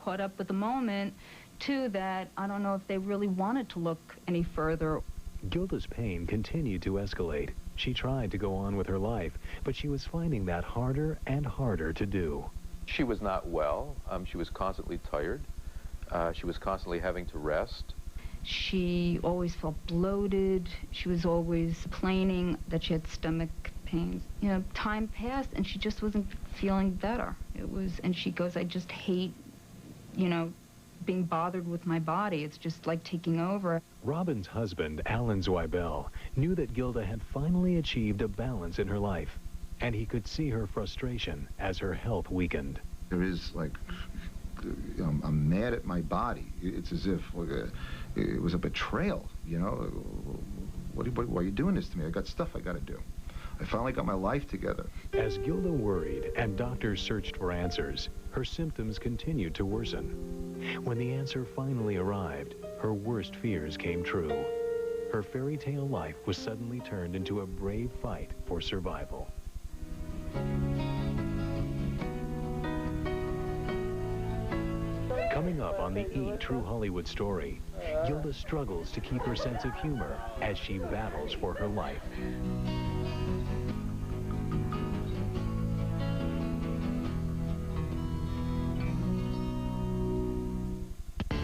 caught up with the moment, too, that I don't know if they really wanted to look any further. Gilda's pain continued to escalate. She tried to go on with her life, but she was finding that harder and harder to do. She was not well. She was constantly tired. She was constantly having to rest. She always felt bloated. She was always complaining that she had stomach pains. Time passed and she just wasn't feeling better. And she goes, I just hate, being bothered with my body. It's just like taking over. Robin's husband, Alan Zweibel, knew that Gilda had finally achieved a balance in her life, and he could see her frustration as her health weakened. There is, I'm mad at my body. It's as if it was a betrayal, Why are you doing this to me? I got stuff I got to do. I finally got my life together. As Gilda worried and doctors searched for answers, her symptoms continued to worsen. When the answer finally arrived, her worst fears came true. Her fairy tale life was suddenly turned into a brave fight for survival. Coming up on the E! True Hollywood Story, Gilda struggles to keep her sense of humor as she battles for her life.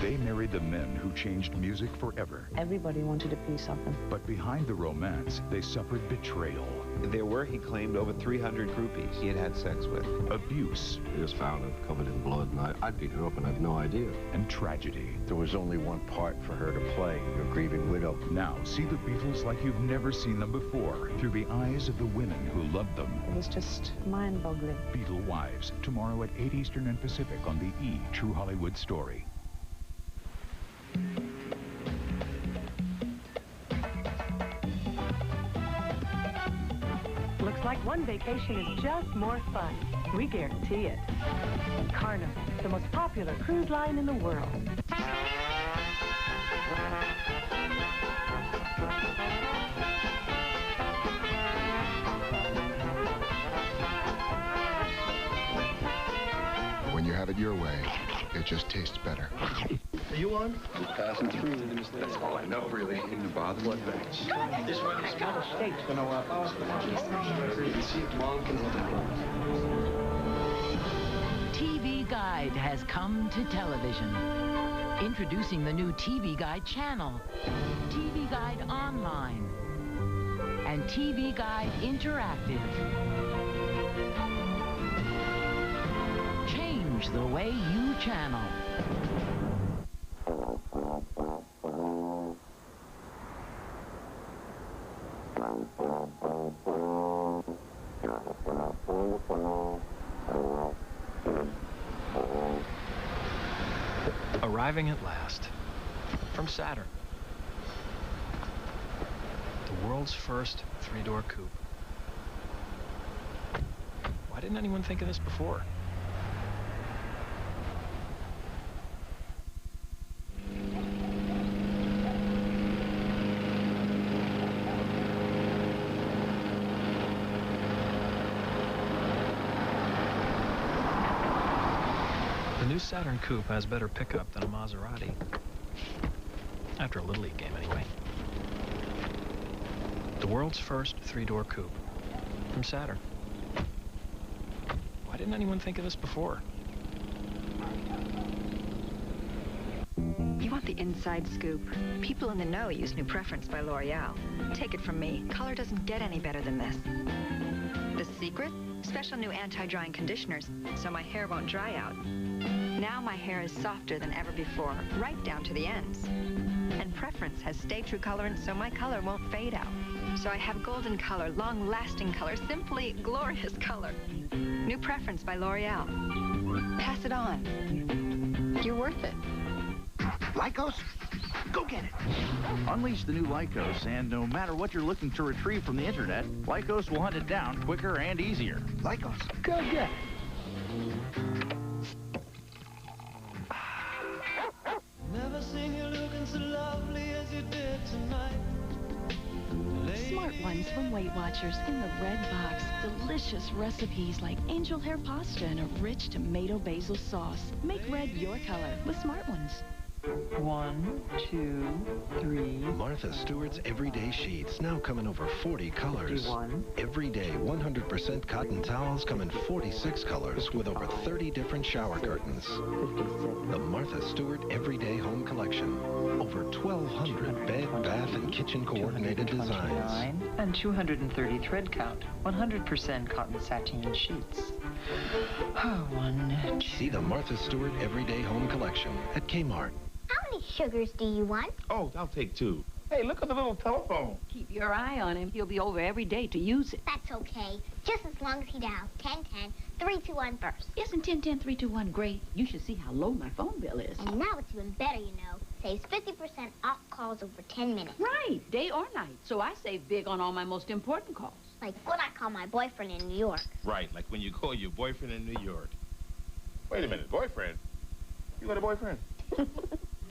They married the men who changed music forever. Everybody wanted a piece of them. But behind the romance, they suffered betrayal. There were, he claimed, over 300 groupies he had had sex with. Abuse. He was found covered in blood, and I beat her up and I have no idea. And tragedy. There was only one part for her to play, your grieving widow. Now, see the Beatles like you've never seen them before, through the eyes of the women who loved them. It was just mind-boggling. Beatle Wives, tomorrow at 8 Eastern and Pacific on the E! True Hollywood Story. Looks like one vacation is just more fun. We guarantee it. Carnival, the most popular cruise line in the world. When you have it your way, it just tastes better. Are you on? I'm passing through. That's all I know, really. In the bother blood veins. This one is not a state. TV Guide has come to television. Introducing the new TV Guide channel, TV Guide Online, and TV Guide Interactive. Change the way you channel. Arriving at last, From Saturn. The world's first three-door coupe. Why didn't anyone think of this before? The new Saturn coupe has better pickup than a Maserati. After a Little League game, anyway. The world's first three-door coupe. From Saturn. Why didn't anyone think of this before? You want the inside scoop. People in the know use New Preference by L'Oreal. Take it from me, color doesn't get any better than this. The secret? Special new anti-drying conditioners, so my hair won't dry out. Now my hair is softer than ever before, right down to the ends. And Preference has stay-true colorant, so my color won't fade out. So I have golden color, long-lasting color, simply glorious color. New Preference by L'Oreal. Pass it on. You're worth it. Lycos? Go get it. Unleash the new Lycos, and no matter what you're looking to retrieve from the internet, Lycos will hunt it down quicker and easier. Lycos, go get it. Never seen you looking so lovely as you did tonight. Smart ones from Weight Watchers in the red box. Delicious recipes like angel hair pasta and a rich tomato basil sauce. Make red your color with Smart Ones. 1, 2, 3. Martha Stewart's Everyday Sheets now come in over 40 colors. 51. Everyday 100% cotton towels come in 46 colors with over 30 different shower curtains. 56. The Martha Stewart Everyday Home Collection. Over 1,200 bed, bath, and kitchen coordinated designs. And 230 thread count. 100% cotton sateen sheets. Oh, 1, 2. See the Martha Stewart Everyday Home Collection at Kmart. How many sugars do you want? Oh, I'll take 2. Hey, look at the little telephone. Keep your eye on him. He'll be over every day to use it. That's okay. Just as long as he dials 1010 321 first. Isn't 1010 321 great? You should see how low my phone bill is. And now it's even better, you know. Saves 50% off calls over 10 minutes. Right, day or night. So I save big on all my most important calls. Like when I call my boyfriend in New York. Right, like when you call your boyfriend in New York. Wait a minute, boyfriend? You got a boyfriend?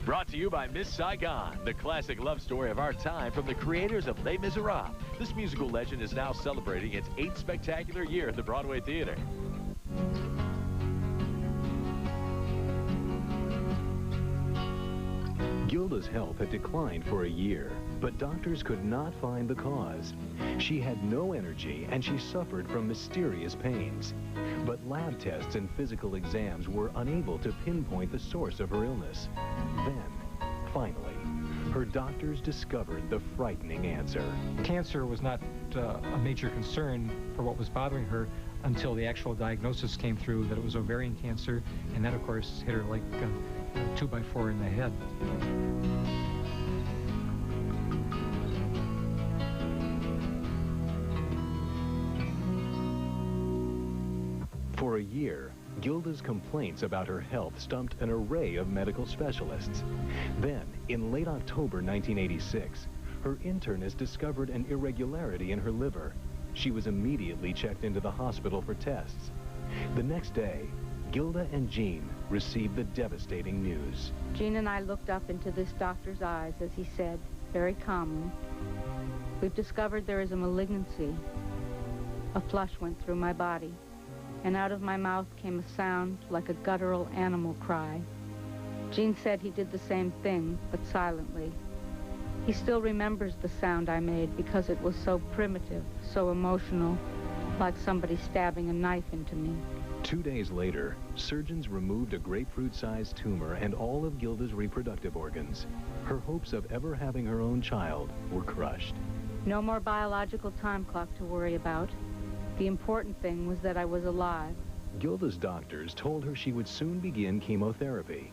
Brought to you by Miss Saigon, the classic love story of our time from the creators of Les Miserables. This musical legend is now celebrating its 8th spectacular year at the Broadway Theater. Gilda's health had declined for a year, but doctors could not find the cause. She had no energy and she suffered from mysterious pains. But lab tests and physical exams were unable to pinpoint the source of her illness. Then, finally, her doctors discovered the frightening answer. Cancer was not a major concern for what was bothering her until the actual diagnosis came through that it was ovarian cancer, and that, of course, hit her like 2x4 in the head. For a year, Gilda's complaints about her health stumped an array of medical specialists. Then, in late October 1986, her internist discovered an irregularity in her liver. She was immediately checked into the hospital for tests. The next day, Gilda and Jean received the devastating news. Jean and I looked up into this doctor's eyes as he said, very calmly, "We've discovered there is a malignancy." A flush went through my body, and out of my mouth came a sound like a guttural animal cry. Jean said he did the same thing, but silently. He still remembers the sound I made because it was so primitive, so emotional, like somebody stabbing a knife into me. 2 days later, surgeons removed a grapefruit-sized tumor and all of Gilda's reproductive organs. Her hopes of ever having her own child were crushed. No more biological time clock to worry about. The important thing was that I was alive. Gilda's doctors told her she would soon begin chemotherapy.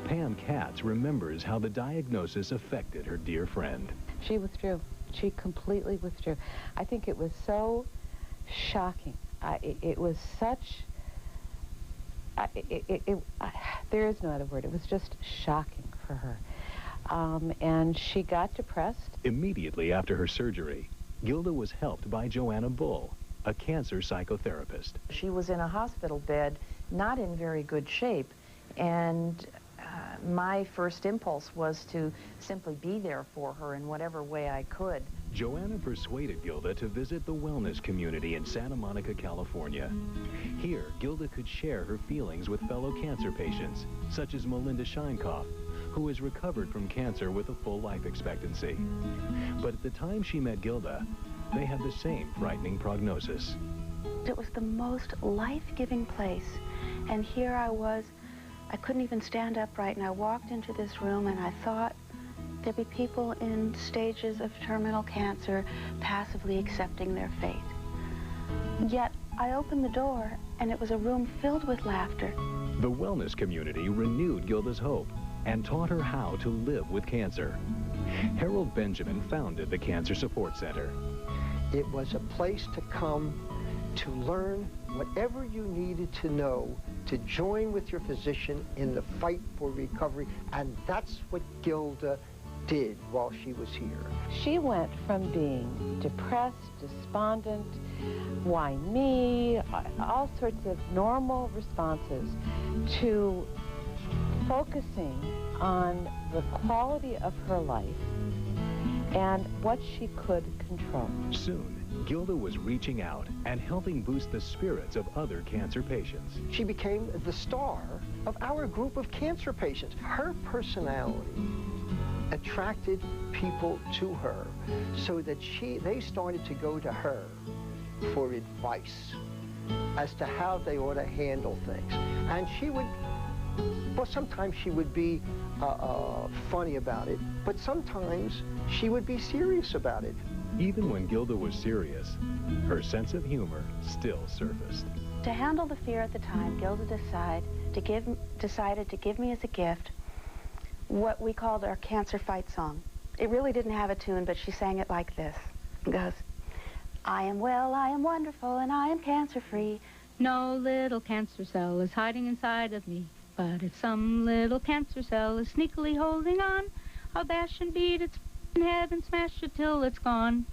Pam Katz remembers how the diagnosis affected her dear friend. She withdrew. She completely withdrew. I think it was so shocking. It was such... there is no other word. It was just shocking for her. and she got depressed. Immediately after her surgery, Gilda was helped by Joanna Bull, a cancer psychotherapist. She was in a hospital bed, not in very good shape, and my first impulse was to simply be there for her in whatever way I could. Joanna persuaded Gilda to visit the wellness community in Santa Monica, California. Here, Gilda could share her feelings with fellow cancer patients, such as Melinda Scheinkoff, who has recovered from cancer with a full life expectancy. But at the time she met Gilda, they had the same frightening prognosis. It was the most life-giving place, and here I was. I couldn't even stand upright, and I walked into this room, and I thought there'd be people in stages of terminal cancer passively accepting their fate. Yet I opened the door, and it was a room filled with laughter. The wellness community renewed Gilda's hope and taught her how to live with cancer. Harold Benjamin founded the Cancer Support Center. It was a place to come to learn whatever you needed to know to join with your physician in the fight for recovery, and that's what Gilda did while she was here. She went from being depressed, despondent, why me, all sorts of normal responses, to focusing on the quality of her life and what she could control. Soon, Gilda was reaching out and helping boost the spirits of other cancer patients. She became the star of our group of cancer patients. Her personality attracted people to her so that they started to go to her for advice as to how they ought to handle things. And she would, well, sometimes she would be funny about it, but sometimes she would be serious about it. Even when Gilda was serious, her sense of humor still surfaced. To handle the fear at the time, Gilda decided to give me as a gift what we called our cancer fight song. It really didn't have a tune, but she sang it like this. It goes, I am well, I am wonderful, and I am cancer-free. No little cancer cell is hiding inside of me. But if some little cancer cell is sneakily holding on, I'll bash and beat its head and smash it till it's gone.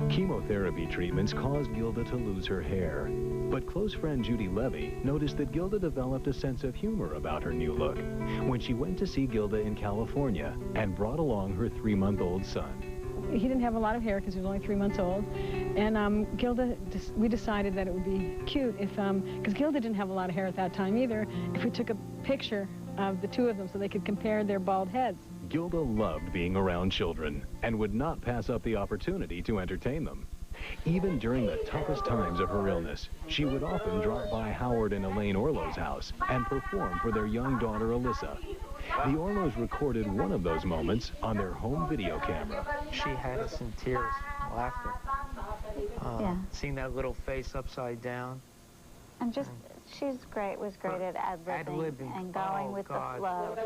Chemotherapy treatments caused Gilda to lose her hair. But close friend Judy Levy noticed that Gilda developed a sense of humor about her new look when she went to see Gilda in California and brought along her 3-month-old son. He didn't have a lot of hair because he was only 3 months old. And Gilda, we decided that it would be cute if, because Gilda didn't have a lot of hair at that time either, if we took a picture of the two of them so they could compare their bald heads. Gilda loved being around children and would not pass up the opportunity to entertain them. Even during the toughest times of her illness, she would often drop by Howard and Elaine Orlow's house and perform for their young daughter, Alyssa. The Orlows recorded one of those moments on their home video camera. She had us in tears, laughter. Seeing that little face upside down. And just, she's great, was great at ad-libbing and going with the flow.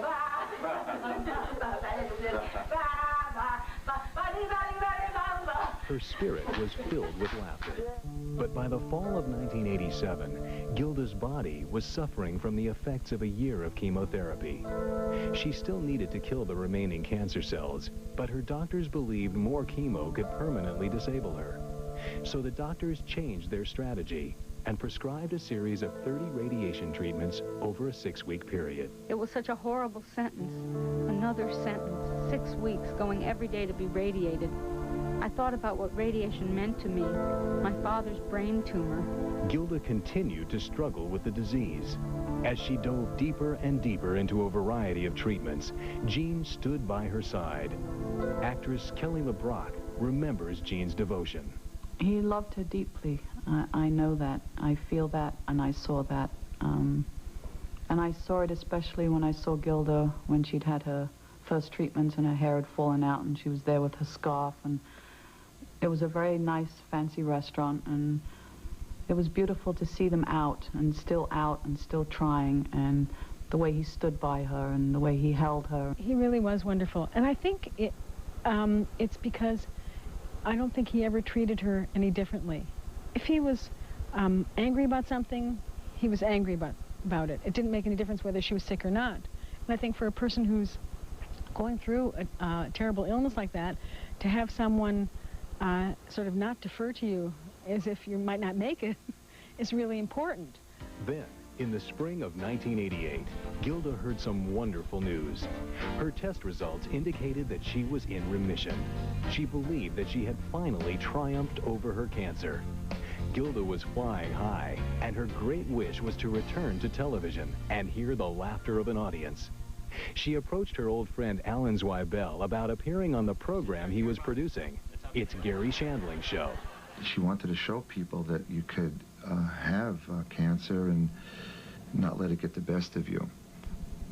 Her spirit was filled with laughter. But by the fall of 1987, Gilda's body was suffering from the effects of a year of chemotherapy. She still needed to kill the remaining cancer cells, but her doctors believed more chemo could permanently disable her. So the doctors changed their strategy and prescribed a series of 30 radiation treatments over a 6-week period. It was such a horrible sentence. Another sentence, 6 weeks, going every day to be radiated. I thought about what radiation meant to me, my father's brain tumor. Gilda continued to struggle with the disease. As she dove deeper and deeper into a variety of treatments, Jean stood by her side. Actress Kelly LeBrock remembers Jean's devotion. He loved her deeply. I know that. I feel that, and I saw that. And I saw it especially when I saw Gilda when she'd had her first treatments and her hair had fallen out and she was there with her scarf. And it was a very nice, fancy restaurant, and it was beautiful to see them out and still trying, and the way he stood by her and the way he held her. He really was wonderful. And I think it's because I don't think he ever treated her any differently. If he was angry about something, he was angry about it. It didn't make any difference whether she was sick or not. And I think for a person who's going through a terrible illness like that, to have someone sort of not defer to you as if you might not make it is really important. Then, in the spring of 1988, Gilda heard some wonderful news. Her test results indicated that she was in remission. She believed that she had finally triumphed over her cancer. Gilda was flying high, and her great wish was to return to television and hear the laughter of an audience. She approached her old friend Alan Zweibel about appearing on the program he was producing. It's Gary Shandling's show. She wanted to show people that you could have cancer and not let it get the best of you.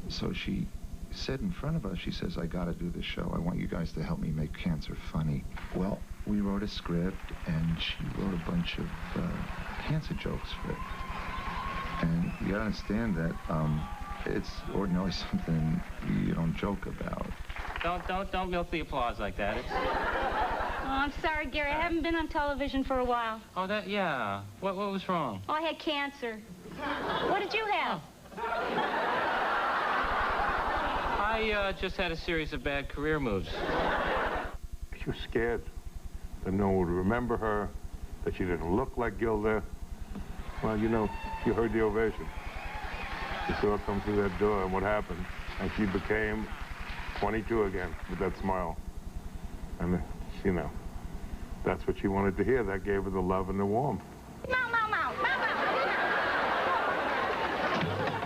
So she said in front of us, she says, I got to do this show. I want you guys to help me make cancer funny. Well, we wrote a script, and she wrote a bunch of cancer jokes for it. And you got to understand that it's ordinarily something you don't joke about. Don't milk the applause like that. Oh, I'm sorry, Gary. I haven't been on television for a while. Oh, yeah. What was wrong? Oh, I had cancer. What did you have? I just had a series of bad career moves. She was scared that no one would remember her, that she didn't look like Gilda. Well, you know, you heard the ovation. You saw her come through that door, and what happened? And she became 22 again with that smile. And, you know, that's what she wanted to hear. That gave her the love and the warmth. Mow, mow, mow, mow, mow.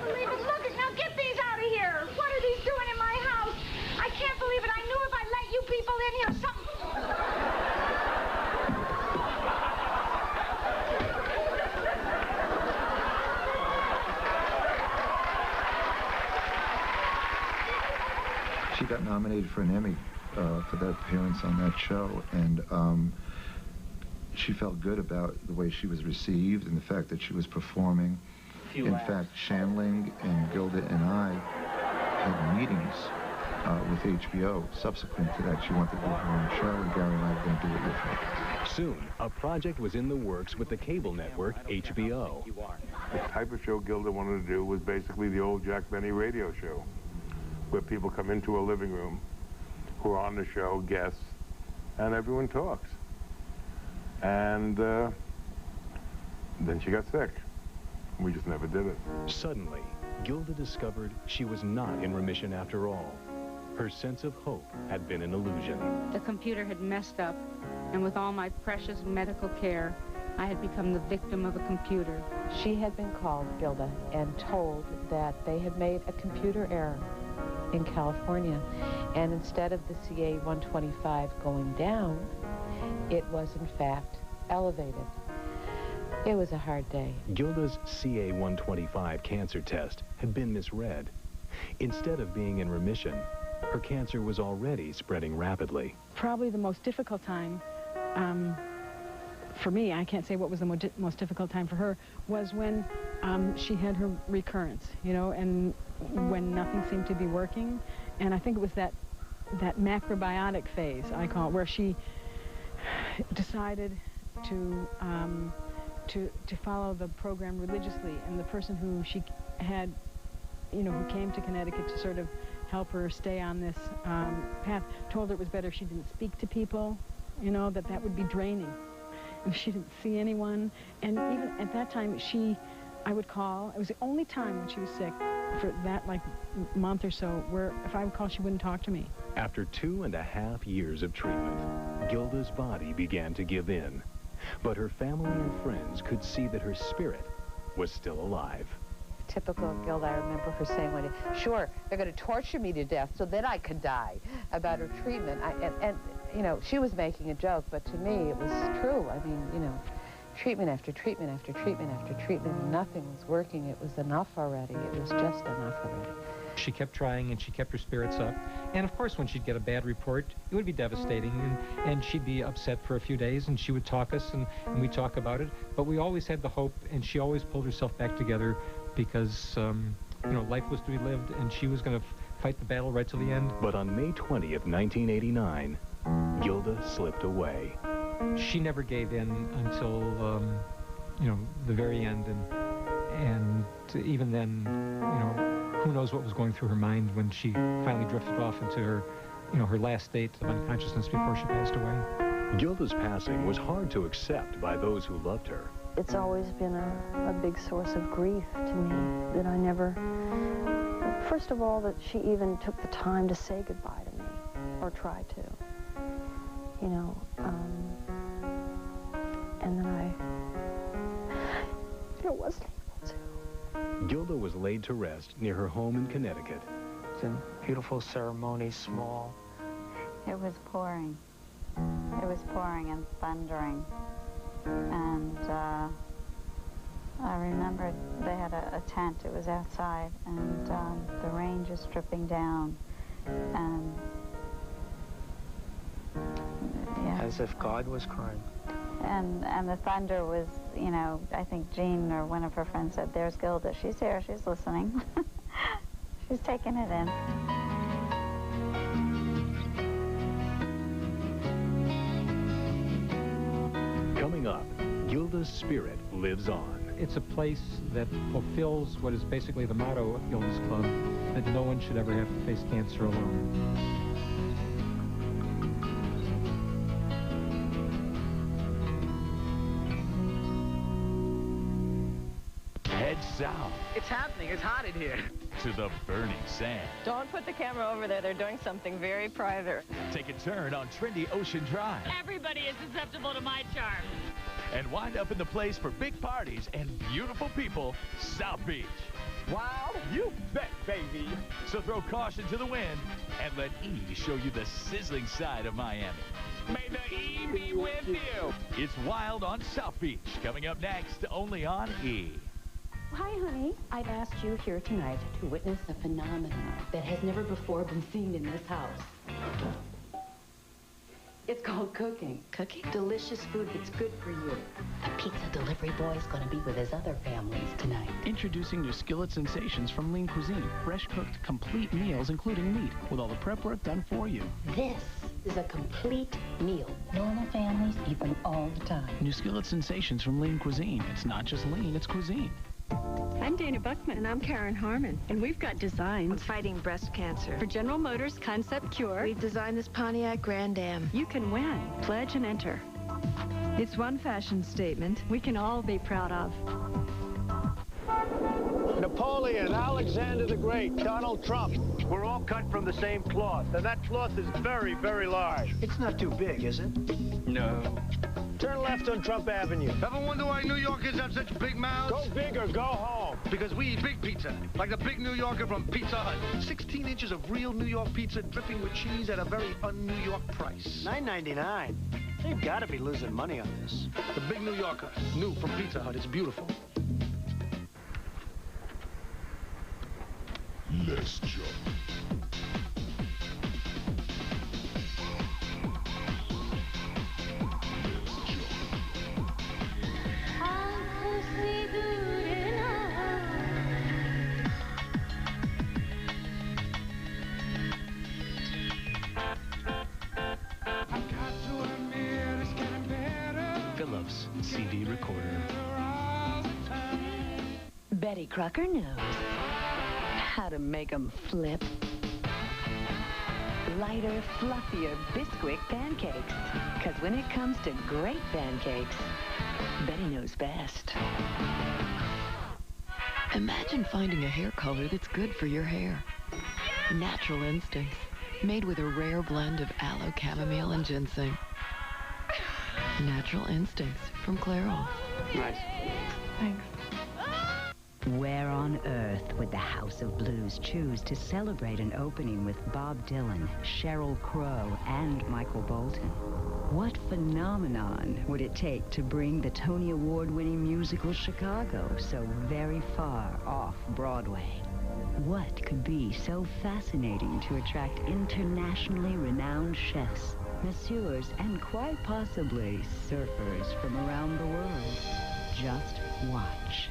Believe it. Look it. Now get these out of here. What are these doing in my house? I can't believe it. I knew if I let you people in here, something... She got nominated for an Emmy for that appearance on that show, and she felt good about the way she was received and the fact that she was performing. In fact, Shandling and Gilda and I had meetings with HBO. Subsequent to that, she wanted to do her own show, and Gary and I were going to do it with her. Soon, a project was in the works with the cable network HBO. The type of show Gilda wanted to do was basically the old Jack Benny radio show, where people come into a living room who are on the show, guests, and everyone talks. And then she got sick. We just never did it. Suddenly, Gilda discovered she was not in remission after all. Her sense of hope had been an illusion. The computer had messed up, and with all my precious medical care, I had become the victim of a computer. She had been called, Gilda, and told that they had made a computer error in California, and instead of the CA-125 going down, it was in fact elevated. It was a hard day. Gilda's CA-125 cancer test had been misread. Instead of being in remission, her cancer was already spreading rapidly. Probably the most difficult time for me, I can't say what was the most difficult time for her, was when she had her recurrence, you know, and when nothing seemed to be working. And I think it was that macrobiotic phase, I call it, where she decided to follow the program religiously, and the person who she had, you know, who came to Connecticut to sort of help her stay on this path, told her it was better if she didn't speak to people, you know, that would be draining. If she didn't see anyone. And even at that time, I would call. It was the only time when she was sick for that, like, month or so, where if I would call, she wouldn't talk to me. After 2.5 years of treatment, Gilda's body began to give in. But her family and friends could see that her spirit was still alive. Typical Gilda, I remember her saying one day, sure, they're going to torture me to death so then I could die, about her treatment. And you know, she was making a joke, but to me it was true. I mean, you know, treatment after treatment after treatment after treatment, and nothing was working. It was enough already. It was just enough already. She kept trying, and she kept her spirits up. And of course, when she'd get a bad report, it would be devastating, and she'd be upset for a few days, and she would talk us, and we'd talk about it. But we always had the hope, and she always pulled herself back together because, you know, life was to be lived, and she was going to fight the battle right to the end. But on May 20th, 1989, Gilda slipped away. She never gave in until, you know, the very end, and even then, you know, who knows what was going through her mind when she finally drifted off into her, her last state of unconsciousness before she passed away. Gilda's passing was hard to accept by those who loved her. It's always been a big source of grief to me that I never, first of all, that she even took the time to say goodbye to me, or try to, and then I wasn't able to. Gilda was laid to rest near her home in Connecticut. It's a beautiful ceremony, small. It was pouring. It was pouring and thundering. And I remember they had a tent. It was outside, and the rain just dripping down. And yeah. As if God was crying. And the thunder was, I think Jean or one of her friends said, "There's Gilda. She's here. She's listening." She's taking it in. Coming up, Gilda's spirit lives on. It's a place that fulfills what is basically the motto of Gilda's Club, that no one should ever have to face cancer alone. Head south. It's happening. It's hot in here. To the burning sand. Don't put the camera over there. They're doing something very private. Take a turn on trendy Ocean Drive. Everybody is susceptible to my charm. And wind up in the place for big parties and beautiful people, South Beach. Wow, you bet, baby. So throw caution to the wind and let E show you the sizzling side of Miami. May the E be with you. It's Wild on South Beach, coming up next, only on E. Hi, honey. I've asked you here tonight to witness a phenomenon that has never before been seen in this house. It's called cooking. Cooking? Delicious food that's good for you. The pizza delivery boy's going to be with his other families tonight. Introducing new skillet sensations from Lean Cuisine. Fresh-cooked, complete meals, including meat, with all the prep work done for you. This is a complete meal. Normal families eat them all the time. New skillet sensations from Lean Cuisine. It's not just lean, it's cuisine. I'm Dana Buckman. And I'm Karen Harmon. And we've got designs on fighting breast cancer. For General Motors Concept Cure, we've designed this Pontiac Grand Am. You can win. Pledge and enter. It's one fashion statement we can all be proud of. Napoleon, Alexander the Great, Donald Trump. We're all cut from the same cloth, and that cloth is very, very large. It's not too big, is it? No. Turn left on Trump Avenue. Ever wonder why New Yorkers have such big mouths? Go big or go home. Because we eat big pizza, like the big New Yorker from Pizza Hut. 16 inches of real New York pizza dripping with cheese at a very un-New York price. $9.99. They've got to be losing money on this. The big New Yorker, new from Pizza Hut. It's beautiful. Let's jump. Philips CD recorder. Betty Crocker knows how to make them flip. Lighter, fluffier Bisquick pancakes. Because when it comes to great pancakes, Betty knows best. Imagine finding a hair color that's good for your hair. Natural Instincts, made with a rare blend of aloe, chamomile, and ginseng. Natural Instincts from Clairol. Nice. Thanks. Where on earth would the House of Blues choose to celebrate an opening with Bob Dylan, Sheryl Crow, and Michael Bolton? What phenomenon would it take to bring the Tony Award-winning musical Chicago so very far off Broadway? What could be so fascinating to attract internationally renowned chefs, masseurs, and quite possibly surfers from around the world? Just watch.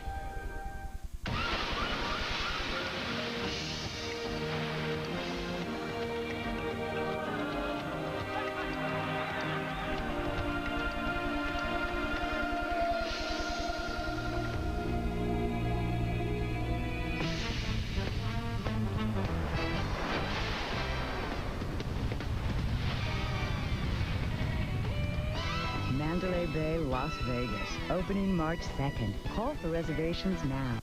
Mandalay Bay, Las Vegas. Opening March 2nd. Call for reservations now.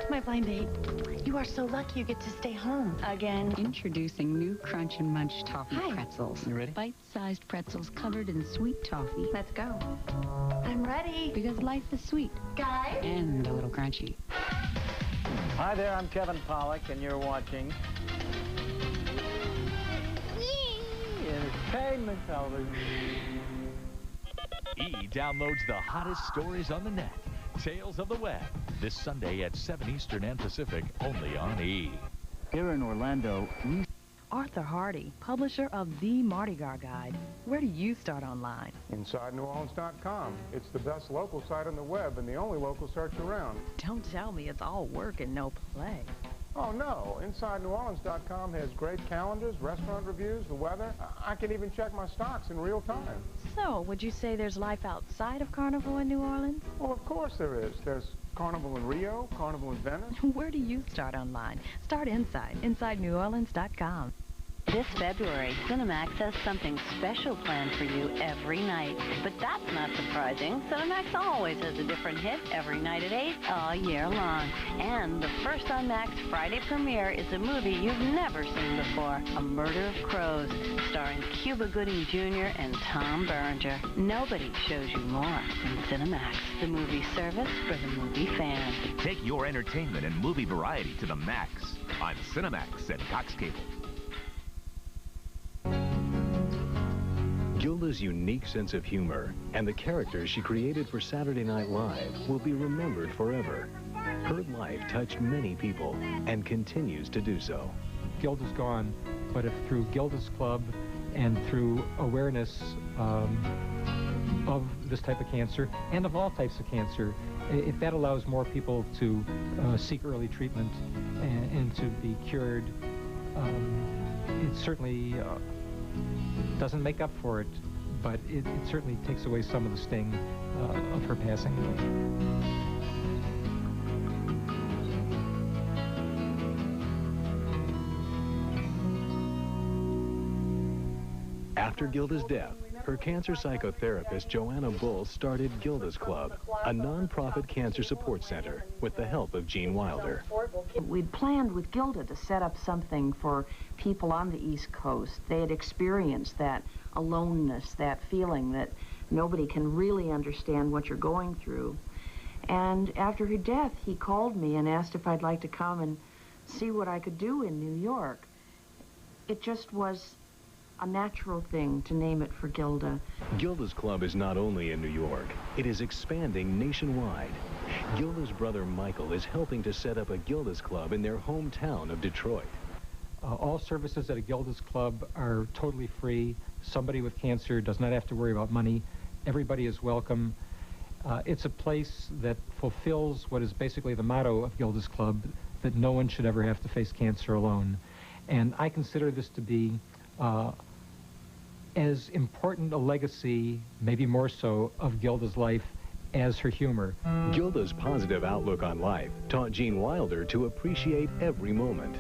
My blind date. You are so lucky you get to stay home. Again. Introducing new Crunch and Munch toffee Hi. pretzels. You ready? Bite-sized pretzels covered in sweet toffee. Let's go. I'm ready. Because life is sweet. Guys? And a little crunchy. Hi there, I'm Kevin Pollak, and you're watching Entertainment Television. E downloads the hottest stories on the net. Tales of the Web. This Sunday at 7 Eastern and Pacific, only on E. Here in Orlando, we... Arthur Hardy, publisher of The Mardi Gras Guide. Where do you start online? InsideNewOrleans.com. It's the best local site on the web and the only local search around. Don't tell me it's all work and no play. Oh, no. InsideNewOrleans.com has great calendars, restaurant reviews, the weather. I can even check my stocks in real time. So, would you say there's life outside of Carnival in New Orleans? Well, of course there is. There's Carnival in Rio, Carnival in Venice. Where do you start online? Start inside, InsideNewOrleans.com. This February, Cinemax has something special planned for you every night. But that's not surprising. Cinemax always has a different hit every night at 8 all year long. And the first on Max Friday premiere is a movie you've never seen before, A Murder of Crows, starring Cuba Gooding Jr. and Tom Berenger. Nobody shows you more than Cinemax, the movie service for the movie fan. Take your entertainment and movie variety to the max on Cinemax and Cox Cable. Gilda's unique sense of humor and the characters she created for Saturday Night Live will be remembered forever. Her life touched many people and continues to do so. Gilda's gone, but if through Gilda's Club and through awareness of this type of cancer and of all types of cancer, if that allows more people to seek early treatment and to be cured, it certainly doesn't make up for it, but it certainly takes away some of the sting of her passing. After Gilda's death, her cancer psychotherapist Joanna Bull started Gilda's Club, a non-profit cancer support center with the help of Gene Wilder. We'd planned with Gilda to set up something for people on the East Coast. They had experienced that aloneness, that feeling that nobody can really understand what you're going through. And after her death, he called me and asked if I'd like to come and see what I could do in New York. It just was a natural thing to name it for Gilda. Gilda's Club is not only in New York, it is expanding nationwide. Gilda's brother Michael is helping to set up a Gilda's Club in their hometown of Detroit. All services at a Gilda's Club are totally free. Somebody with cancer does not have to worry about money. Everybody is welcome. It's a place that fulfills what is basically the motto of Gilda's Club, that no one should ever have to face cancer alone. And I consider this to be as important a legacy, maybe more so, of Gilda's life as her humor. Gilda's positive outlook on life taught Gene Wilder to appreciate every moment.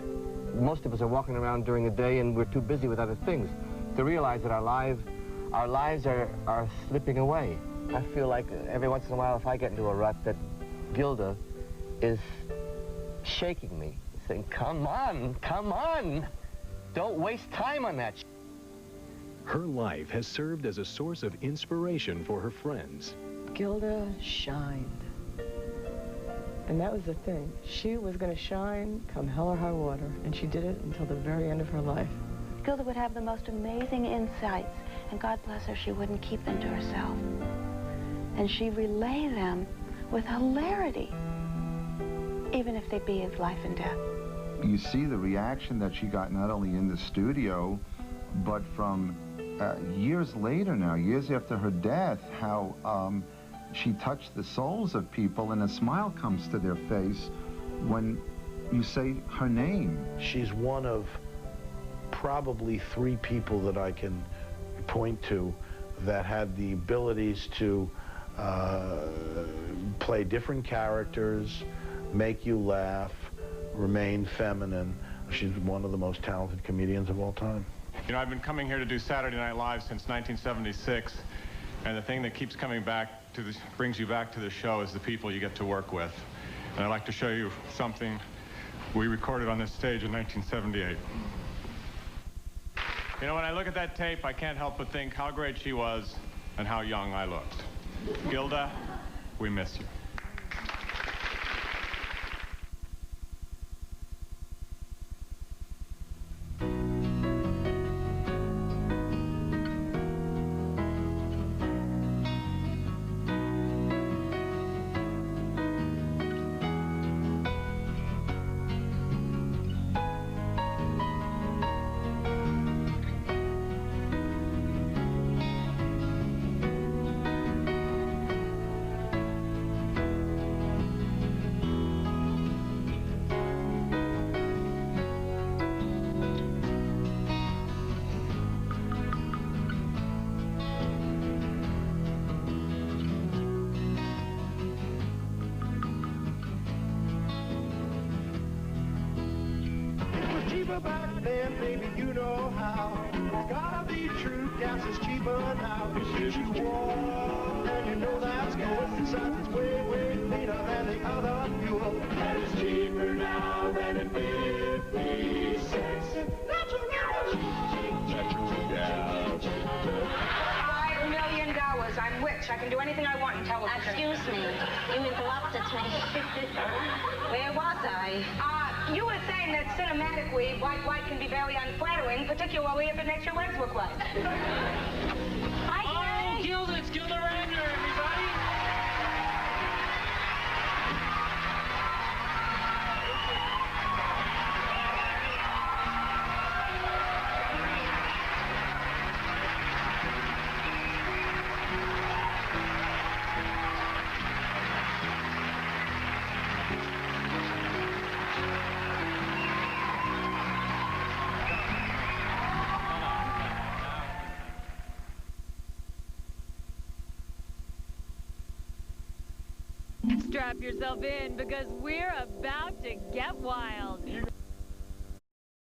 Most of us are walking around during the day and we're too busy with other things to realize that our lives are slipping away. I feel like every once in a while, if I get into a rut, that Gilda is shaking me, saying, come on, don't waste time on that. Her life has served as a source of inspiration for her friends. Gilda shined. And that was the thing. She was going to shine come hell or high water, and she did it until the very end of her life. Gilda would have the most amazing insights, and God bless her, she wouldn't keep them to herself. And she'd relay them with hilarity, even if they be of life and death. You see the reaction that she got not only in the studio, but from years later now, years after her death, how she touched the souls of people and a smile comes to their face when you say her name. She's one of probably 3 people that I can point to that had the abilities to play different characters, make you laugh, remain feminine. She's one of the most talented comedians of all time. You know, I've been coming here to do Saturday Night Live since 1976, And the thing that keeps coming back to this, brings you back to the show is the people you get to work with. And I'd like to show you something we recorded on this stage in 1978. You know, when I look at that tape, I can't help but think how great she was and how young I looked. Gilda, we miss you. Back then, baby, you know how. It's gotta be true, gas is cheaper now. Cause you walk, and you know that's good. Besides, it's way, way cleaner than the other fuel. And it's cheaper now than in 56. Natural gas! $5 million. I'm rich. I can do anything I want in television. Excuse me. You interrupted me. Where was I? You were saying that cinematically, white can be very unflattering, particularly if it makes your legs look like. Hi, Gilda, it's Gilda Radner, everybody. Strap yourself in because we're about